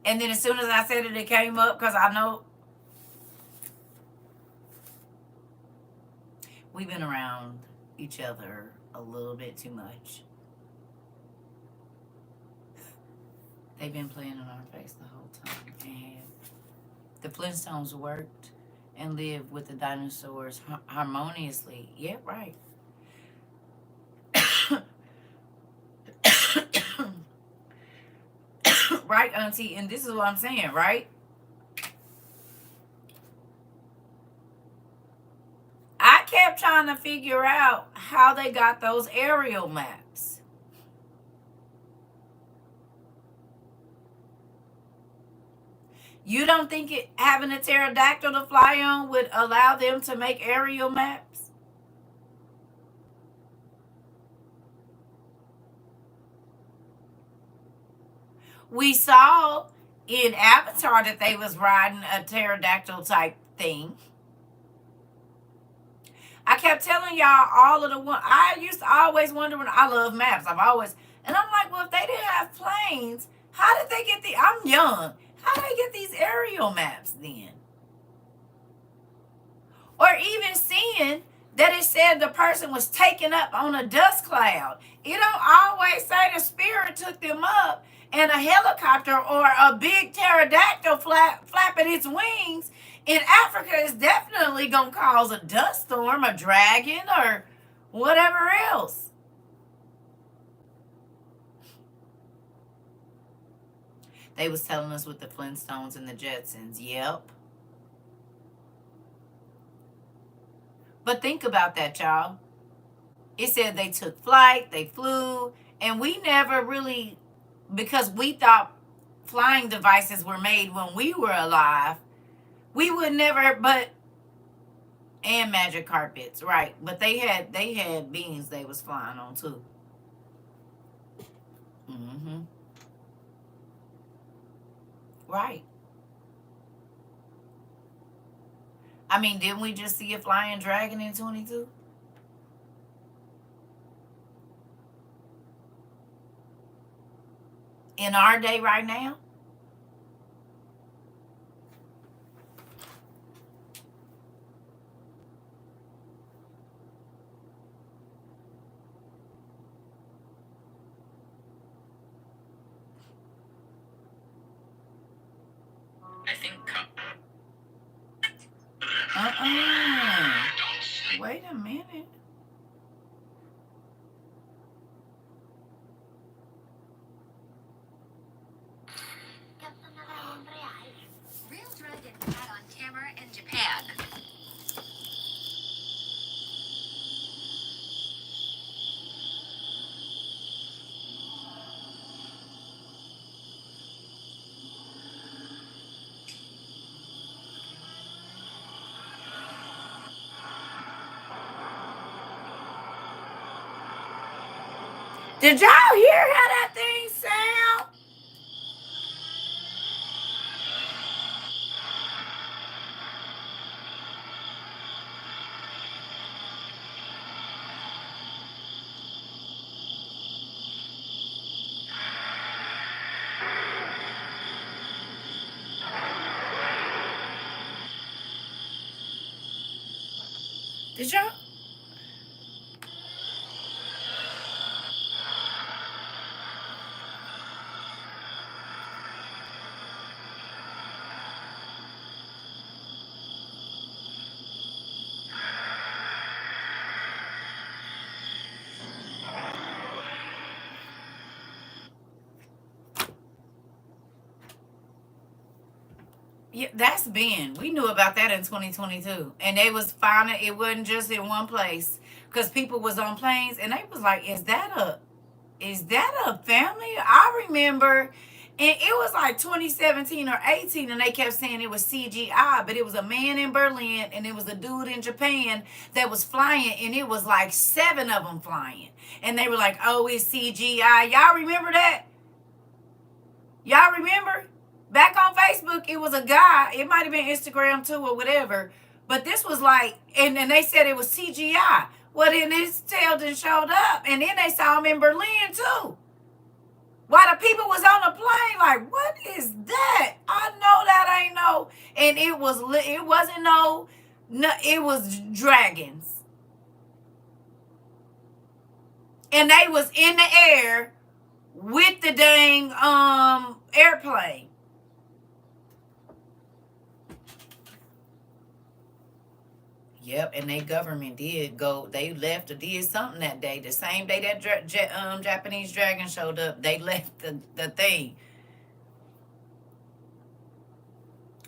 Speaker 1: And then as soon as I said it, it came up because I know we've been around each other a little bit too much. They've been playing in our face the whole time. And the Flintstones worked and lived with the dinosaurs harmoniously. Yeah, right. Right, Auntie? And this is what I'm saying, right? I kept trying to figure out how they got those aerial maps. You don't think having a pterodactyl to fly on would allow them to make aerial maps? We saw in Avatar that they was riding a pterodactyl type thing. I kept telling y'all all of the one. I used to always wonder when I love maps. I've always, and I'm like, well, if they didn't have planes, how did they get the? I'm young. How did they get these aerial maps then? Or even seeing that it said the person was taken up on a dust cloud. It don't always say the spirit took them up and a helicopter or a big pterodactyl flapping its wings in Africa is definitely going to cause a dust storm, a dragon, or whatever else. They was telling us with the Flintstones and the Jetsons. Yep. But think about that, y'all. It said they took flight, they flew, and we never really, because we thought flying devices were made when we were alive, we would never, and magic carpets, right? But they had beings they was flying on too. Mm-hmm. Right. I mean, didn't we just see a flying dragon in 22? In our day right now?
Speaker 2: I think.
Speaker 1: Wait a minute.
Speaker 2: Real Dragon had on camera in Japan.
Speaker 1: Did y'all hear how that thing sound? Did y'all? Yeah, that's been. We knew about that in 2022, and they was finding it wasn't just in one place because people was on planes, and they was like, is that a family?" I remember, and it was like 2017 or 18, and they kept saying it was CGI, but it was a man in Berlin, and it was a dude in Japan that was flying, and it was like seven of them flying, and they were like, "Oh, it's CGI." Y'all remember that? Y'all remember? Back on Facebook, it was a guy. It might have been Instagram too or whatever. But this was like, and they said it was CGI. Well, then his tail done showed up. And then they saw him in Berlin too. While the people was on the plane, like, what is that? I know that ain't no. And it wasn't no, it was dragons. And they was in the air with the dang airplane. Yep, and their government did go. They left or did something that day. The same day that Japanese dragon showed up, they left the thing.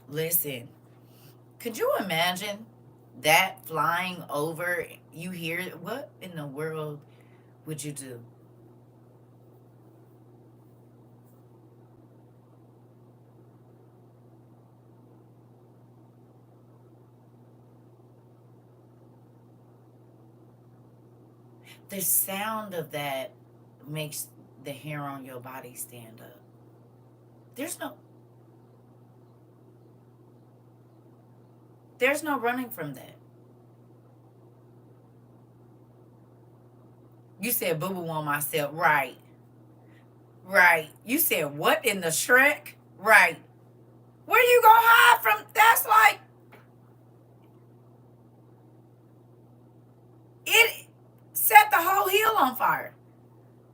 Speaker 1: Listen, could you imagine that flying over? You hear what in the world would you do? The sound of that makes the hair on your body stand up. There's no there's no running from that. You said boo boo on myself, right? Right. You said what in the Shrek? Right. Where you gonna hide from? That's like it set the whole hill on fire.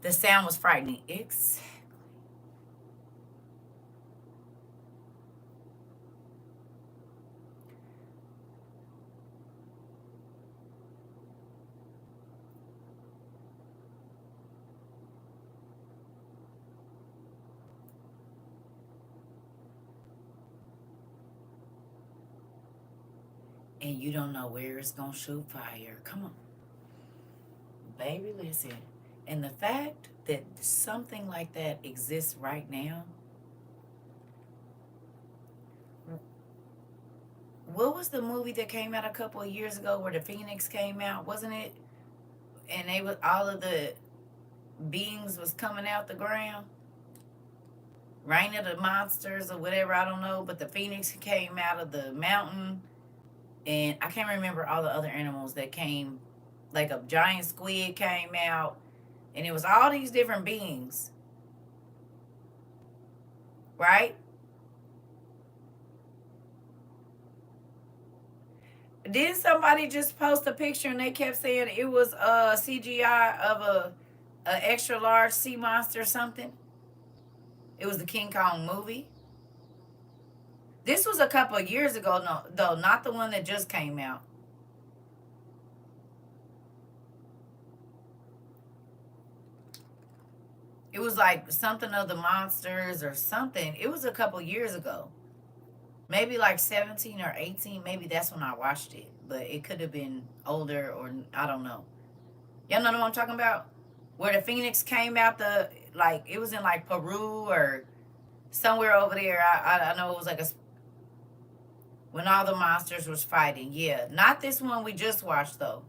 Speaker 1: The sound was frightening. And you don't know where it's gonna shoot fire. Come on, baby, listen. And the fact that something like that exists right now. What was the movie that came out a couple of years ago where the Phoenix came out? Wasn't it? And they was all of the beings was coming out the ground. Reign of the monsters or whatever, I don't know. But the Phoenix came out of the mountain, and I can't remember all the other animals that came. Like a giant squid came out, and it was all these different beings, right? Did somebody just post a picture and they kept saying it was a CGI of a extra large sea monster or something? It was the King Kong movie. This was a couple of years ago, no, though, not the one that just came out. It was like something of the monsters or something. It was a couple years ago. Maybe like 17 or 18. Maybe that's when I watched it. But it could have been older or I don't know. Y'all know what I'm talking about? Where the Phoenix came out like, it was in like Peru or somewhere over there. I know it was like when all the monsters was fighting. Yeah. Not this one we just watched though.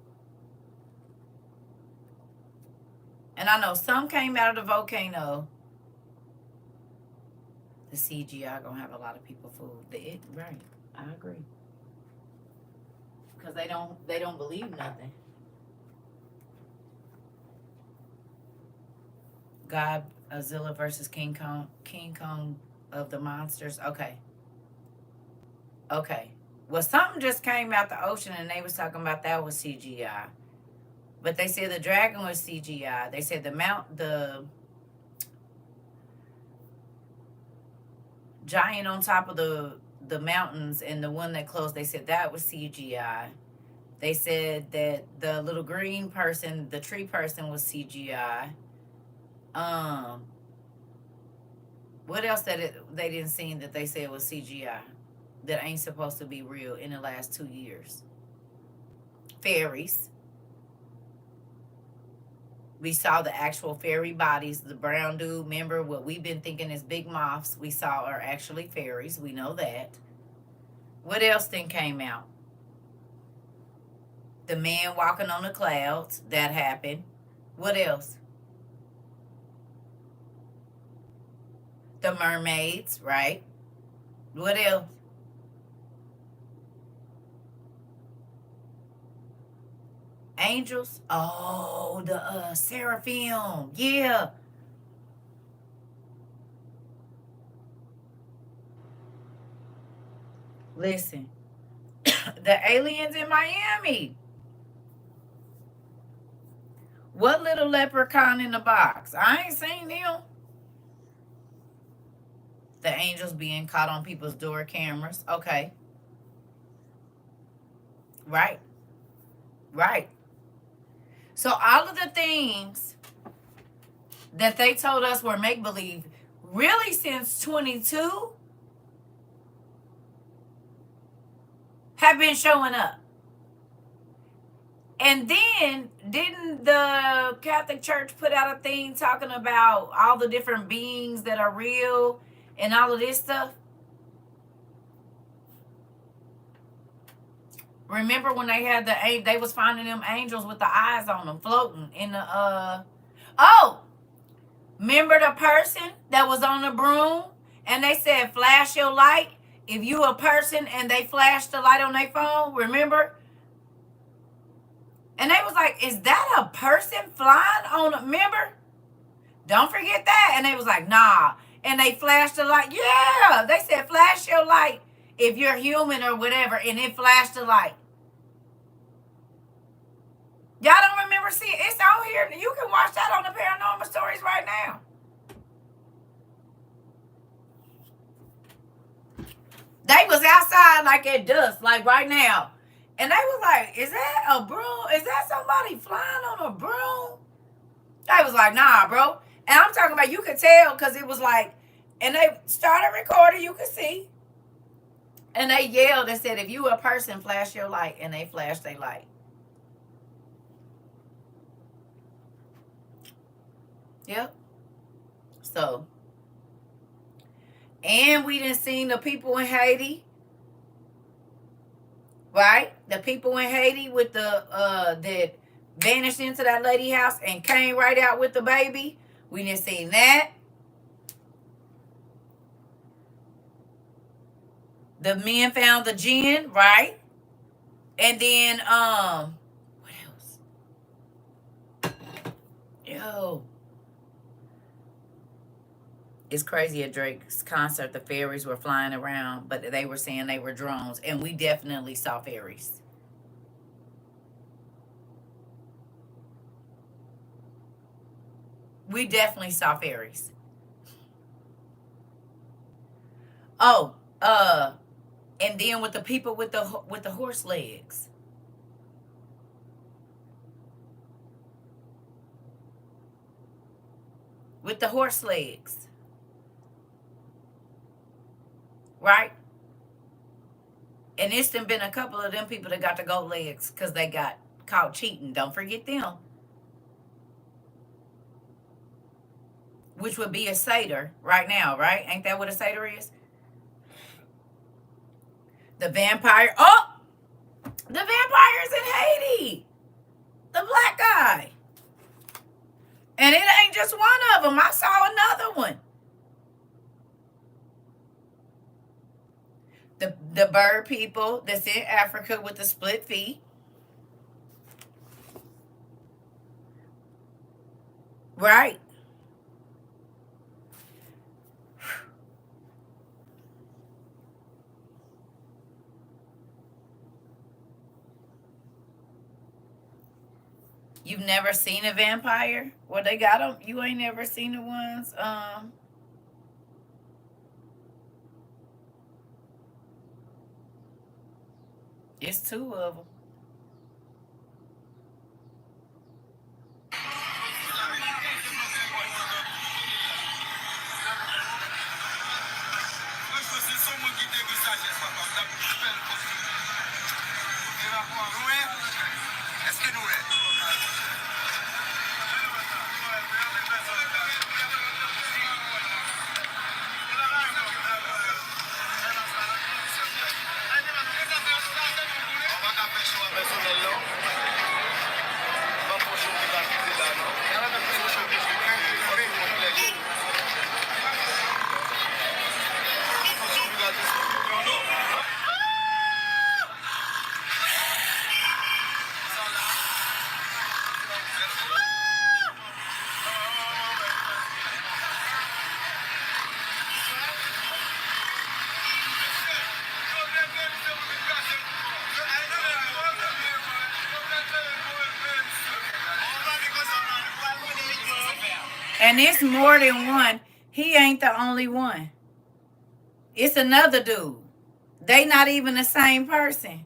Speaker 1: And I know some came out of the volcano. The CGI gonna have a lot of people fooled. Right. I agree. Because they don't believe nothing. Godzilla versus King Kong of the monsters. Okay. Okay. Well, something just came out the ocean and they was talking about that was CGI. But they said the dragon was CGI. They said the giant on top of the mountains and the one that closed, they said that was CGI. They said that the little green person, the tree person, was CGI. What else that they didn't see that they said was CGI? that ain't supposed to be real in the last 2 years. Fairies. We saw the actual fairy bodies. The brown dude, remember what we've been thinking is big moths, we saw are actually fairies. We know that. What else then came out? The man walking on the clouds. That happened. What else? The mermaids, right? What else? Angels. Oh, the seraphim. Yeah. Listen, the aliens in Miami. What little leprechaun in the box? I ain't seen them. The angels being caught on people's door cameras. Okay. Right. Right. So all of the things that they told us were make believe, really since 22, have been showing up. And then didn't the Catholic Church put out a thing talking about all the different beings that are real and all of this stuff? Remember when they had they was finding them angels with the eyes on them floating in the oh, remember the person that was on the broom and they said flash your light if you a person, and they flashed the light on their phone, remember? And they was like, is that a person flying on a, remember? Don't forget that. And they was like, nah. And they flashed the light. Yeah, they said flash your light if you're human or whatever, and it flashed the light. Y'all don't remember seeing it's on here? You can watch that on the Paranormal Stories right now. They was outside like at dusk, like right now. And they was like, is that a broom? Is that somebody flying on a broom? They was like, nah, bro. And I'm talking about, you could tell because it was like, and they started recording, you could see. And they yelled and said, if you a person, flash your light. And they flashed their light. Yep. So, and we done seen the people in Haiti. Right? The people in Haiti with the that vanished into that lady house and came right out with the baby. We done seen that. The men found the gin, right? And then what else? Yo. It's crazy at Drake's concert, the fairies were flying around, but they were saying they were drones, and we definitely saw fairies. We definitely saw fairies. Oh, and then with the people with the horse legs. With the horse legs. Right? And it's been a couple of them people that got the goat legs because they got caught cheating. Don't forget them. Which would be a satyr right now, right? Ain't that what a satyr is? The vampire. Oh! The vampire's in Haiti. The black guy. And it ain't just one of them. I saw another one. The bird people that's in Africa with the split feet. Right. You've never seen a vampire? Well, they got them. You ain't never seen the ones. It's two of them. And it's more than one. He ain't the only one. It's another dude. They not even the same person.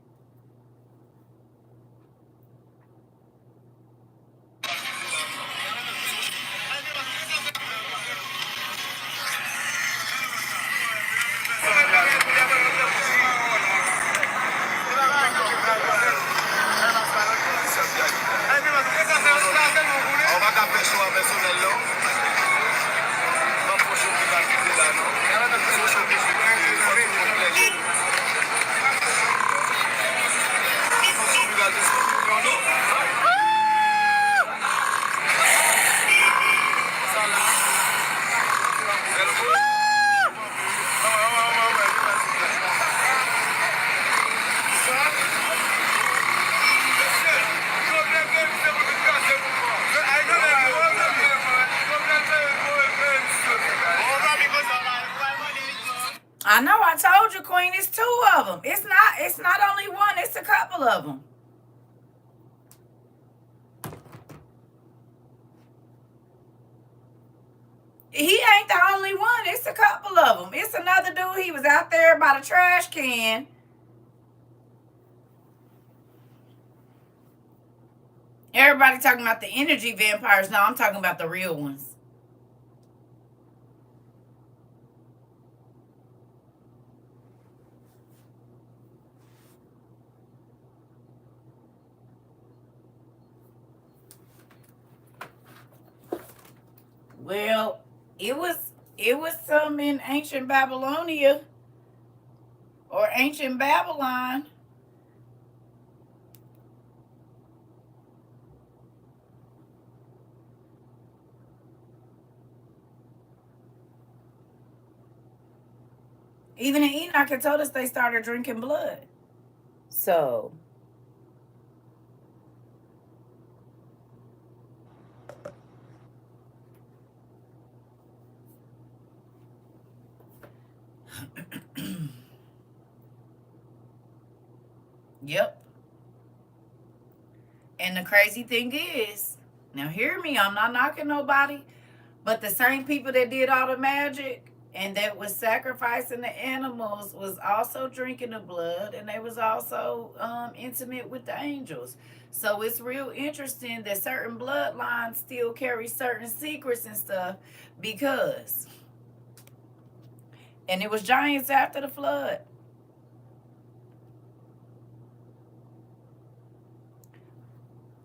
Speaker 1: I know. I told you, Queen. It's two of them. It's not. It's not only one. It's a couple of them. He ain't the only one. It's a couple of them. It's another dude. He was out there by the trash can. Everybody talking about the energy vampires. No, I'm talking about the real ones. Well, it was some in ancient Babylonia or ancient Babylon. Even in Enoch, it told us they started drinking blood. So, yep. And the crazy thing is, now hear me, I'm not knocking nobody, but the same people that did all the magic and that was sacrificing the animals was also drinking the blood, and they was also intimate with the angels. So it's real interesting that certain bloodlines still carry certain secrets and stuff because, and it was giants after the flood.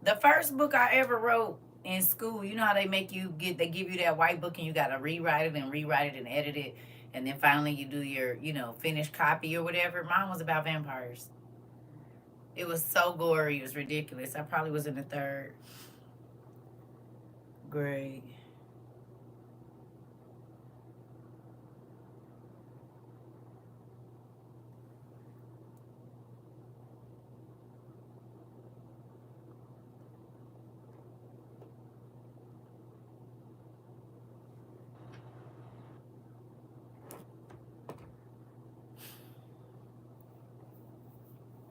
Speaker 1: The first book I ever wrote in school, you know how they give you that white book and you got to rewrite it and edit it. And then finally you do your, finished copy or whatever. Mine was about vampires. It was so gory. It was ridiculous. I probably was in the third grade.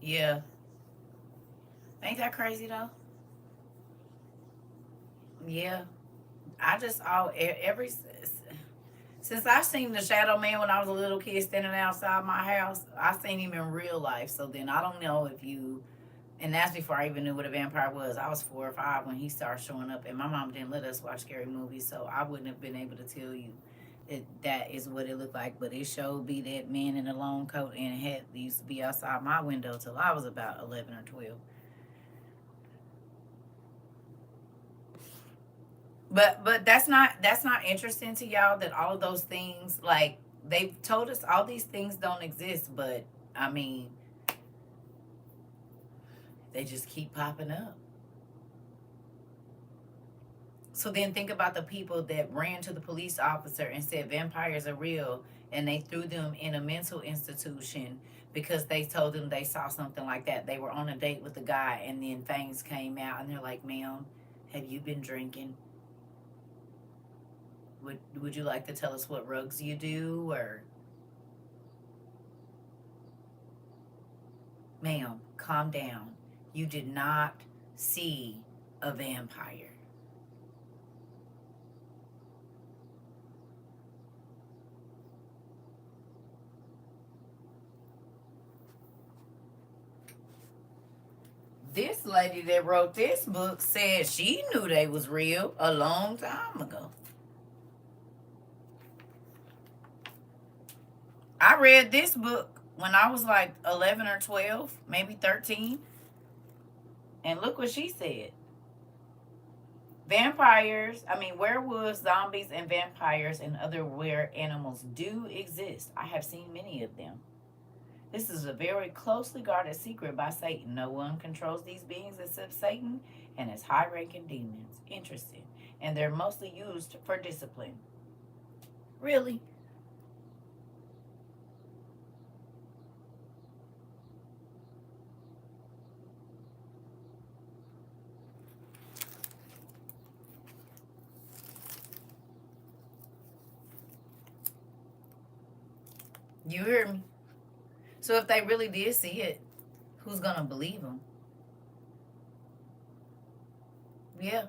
Speaker 1: Yeah. Ain't that crazy though? Yeah. I just all every since I seen the Shadow Man when I was a little kid standing outside my house, I seen him in real life. So then I don't know if you, and that's before I even knew what a vampire was. I was 4 or 5 when he started showing up, and my mom didn't let us watch scary movies, so I wouldn't have been able to tell you that is what it looked like. But it showed be that man in a long coat and hat used to be outside my window till I was about 11 or 12. But that's not interesting to y'all that all of those things, like, they've told us all these things don't exist, but I mean, they just keep popping up. So then think about the people that ran to the police officer and said vampires are real, and they threw them in a mental institution because they told them they saw something like that. They were on a date with a guy, and then things came out, and they're like, "Ma'am, have you been drinking? Would you like to tell us what rugs you do?" Or, "Ma'am, calm down. You did not see a vampire." This lady that wrote this book said she knew they was real a long time ago. I read this book when I was like 11 or 12, maybe 13. And look what she said. Werewolves, zombies, and vampires and other weird animals do exist. I have seen many of them. This is a very closely guarded secret by Satan. No one controls these beings except Satan and his high ranking demons. Interesting. And they're mostly used for discipline. Really? You hear me? So if they really did see it, who's going to believe them? Yeah.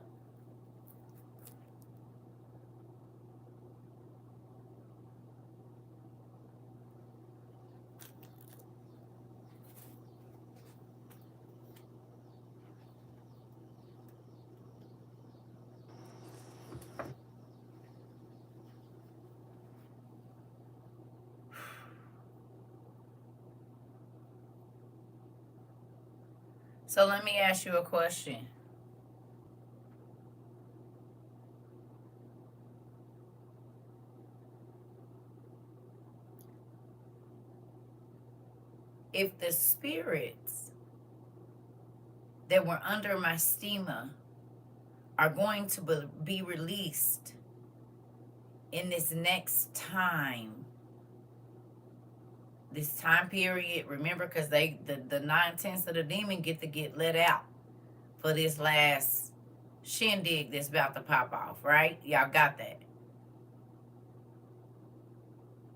Speaker 1: So let me ask you a question. If the spirits that were under my stigma are going to be released in this next time, this time period, remember, because the 9/10 of the demon get let out for this last shindig that's about to pop off, right? Y'all got that?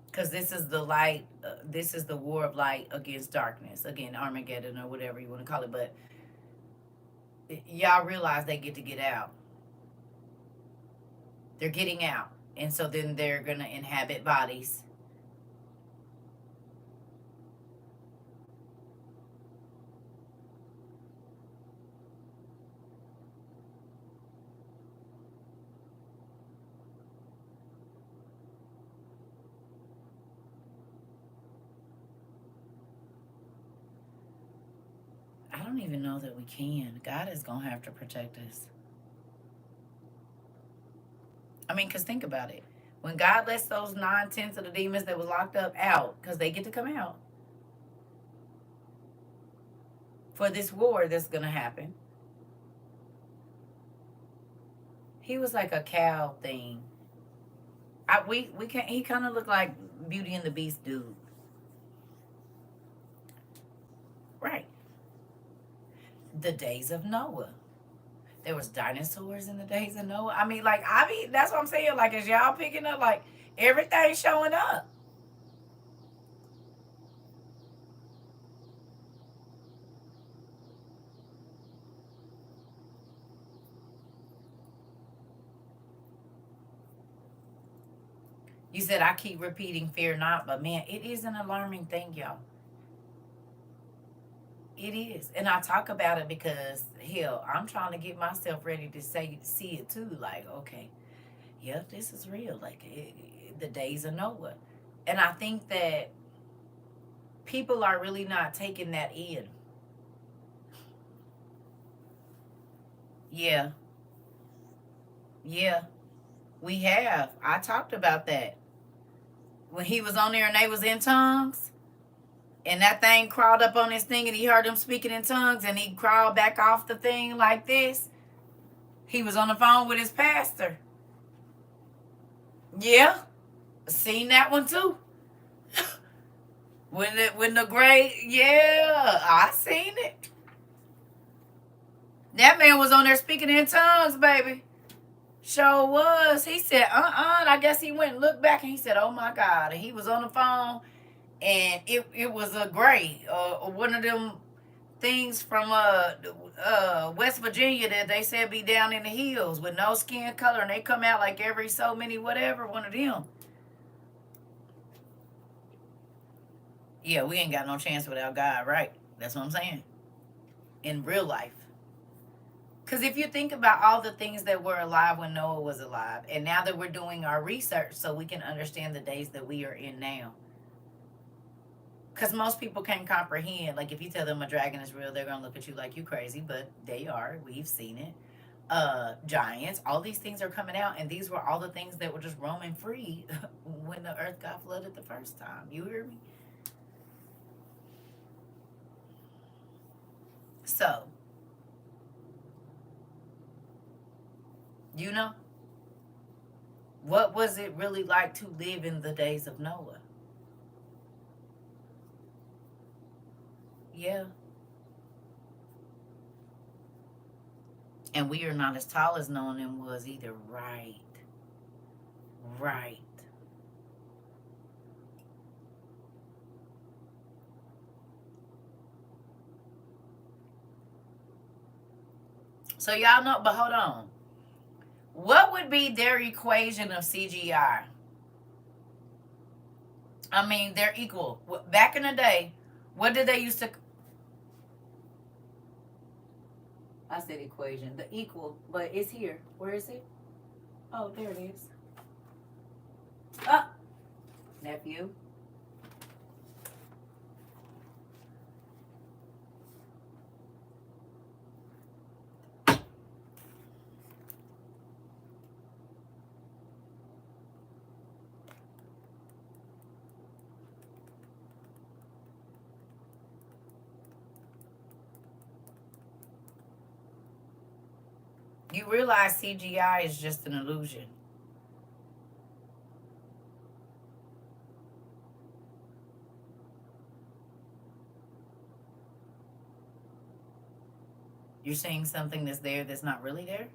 Speaker 1: Because this is the light, this is the war of light against darkness, again, Armageddon or whatever you want to call it. But y'all realize they get out. They're getting out, and so then they're gonna inhabit bodies. I don't even know that we can. God is gonna have to protect us. I mean, because think about it. When God lets those 9/10 of the demons that were locked up out, because they get to come out for this war that's going to happen, he was like a cow thing. We can He kind of looked like Beauty and the Beast dude. Right. The days of Noah. There was dinosaurs in the days of Noah. I mean, like, that's what I'm saying. Like, as y'all picking up, like, everything's showing up. You said I keep repeating fear not, but man, it is an alarming thing, y'all. It is. And I talk about it because, hell, I'm trying to get myself ready to see it too. Like, okay, yep, this is real. Like the days of Noah. And I think that people are really not taking that in. Yeah, yeah, we have. I talked about that. When he was on there and they was in tongues, and that thing crawled up on his thing and he heard them speaking in tongues and he crawled back off the thing like this. He was on the phone with his pastor. Yeah, seen that one too. When the great, yeah, I seen it. That man was on there speaking in tongues, baby. Sure was. He said, and I guess he went and looked back and he said, oh my God. And he was on the phone and it was a gray, one of them things from West Virginia that they said be down in the hills with no skin color, and they come out like every so many whatever, one of them. Yeah, we ain't got no chance without God, right? That's what I'm saying. In real life. Because if you think about all the things that were alive when Noah was alive, and now that we're doing our research so we can understand the days that we are in now. Because most people can't comprehend. Like if you tell them a dragon is real, they're going to look at you like you crazy, but they are. We've seen it. Giants, all these things are coming out, and these were all the things that were just roaming free when the earth got flooded the first time. You hear me? So, you know, what was it really like to live in the days of Noah? Yeah. And we are not as tall as Noah was either. Right. Right. So y'all know, but hold on. What would be their equation of CGI? I mean, they're equal. Back in the day, what did they used to? I said equation, the equal, but it's here. Where is it? Oh, there it is. Ah, nephew. You realize CGI is just an illusion. You're seeing something that's there that's not really there.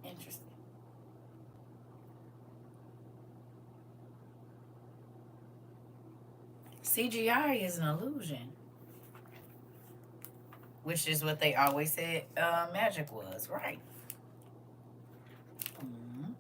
Speaker 1: Interesting. CGI is an illusion, which is what they always said magic was, right? Mm-hmm.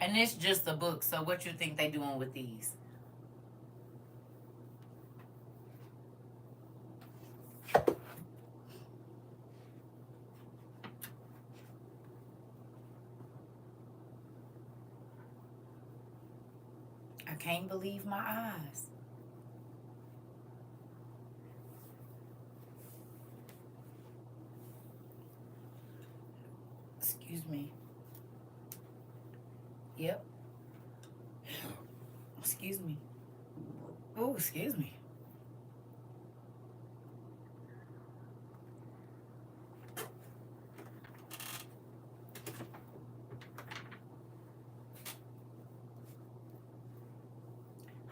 Speaker 1: And it's just a book. So what you think they doing with these? I can't believe my eyes. Excuse me. Yep. Excuse me. Oh, excuse me.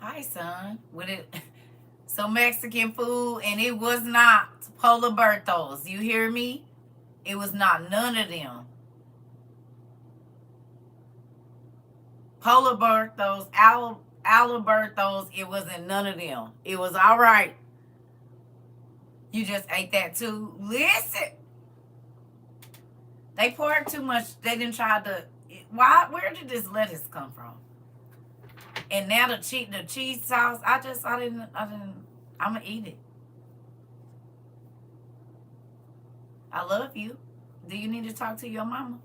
Speaker 1: Hi, son. With it, some Mexican food, and it was not Polar Bertos. You hear me? It was not none of them. Polar Bertos, Alibertos, it wasn't none of them. It was all right. You just ate that too. Listen, they poured too much. They didn't try to. Why? Where did this lettuce come from? And now the cheese sauce. I didn't. I'm gonna eat it. I love you. Do you need to talk to your mama?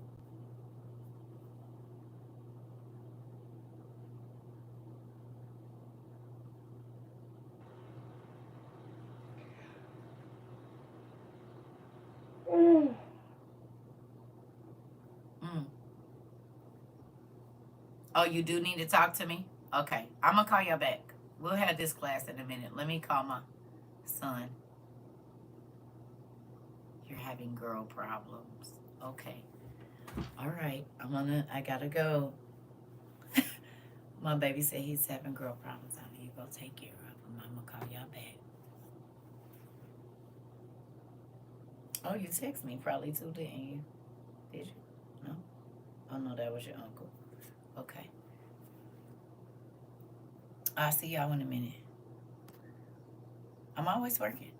Speaker 1: Mm. Oh, you do need to talk to me? Okay. I'm gonna call you back. We'll have this class in a minute. Let me call my son. You're having girl problems. Okay. All right. I gotta go. My baby said he's having girl problems. I need to go take care of him. I'm gonna call y'all back. Oh, you text me probably too, didn't you? Did you? No? Oh no, that was your uncle. Okay. I'll see y'all in a minute. I'm always working.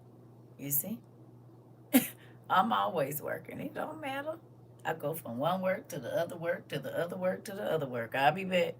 Speaker 1: You see? I'm always working. It don't matter. I go from one work to the other work to the other work to the other work. I'll be back.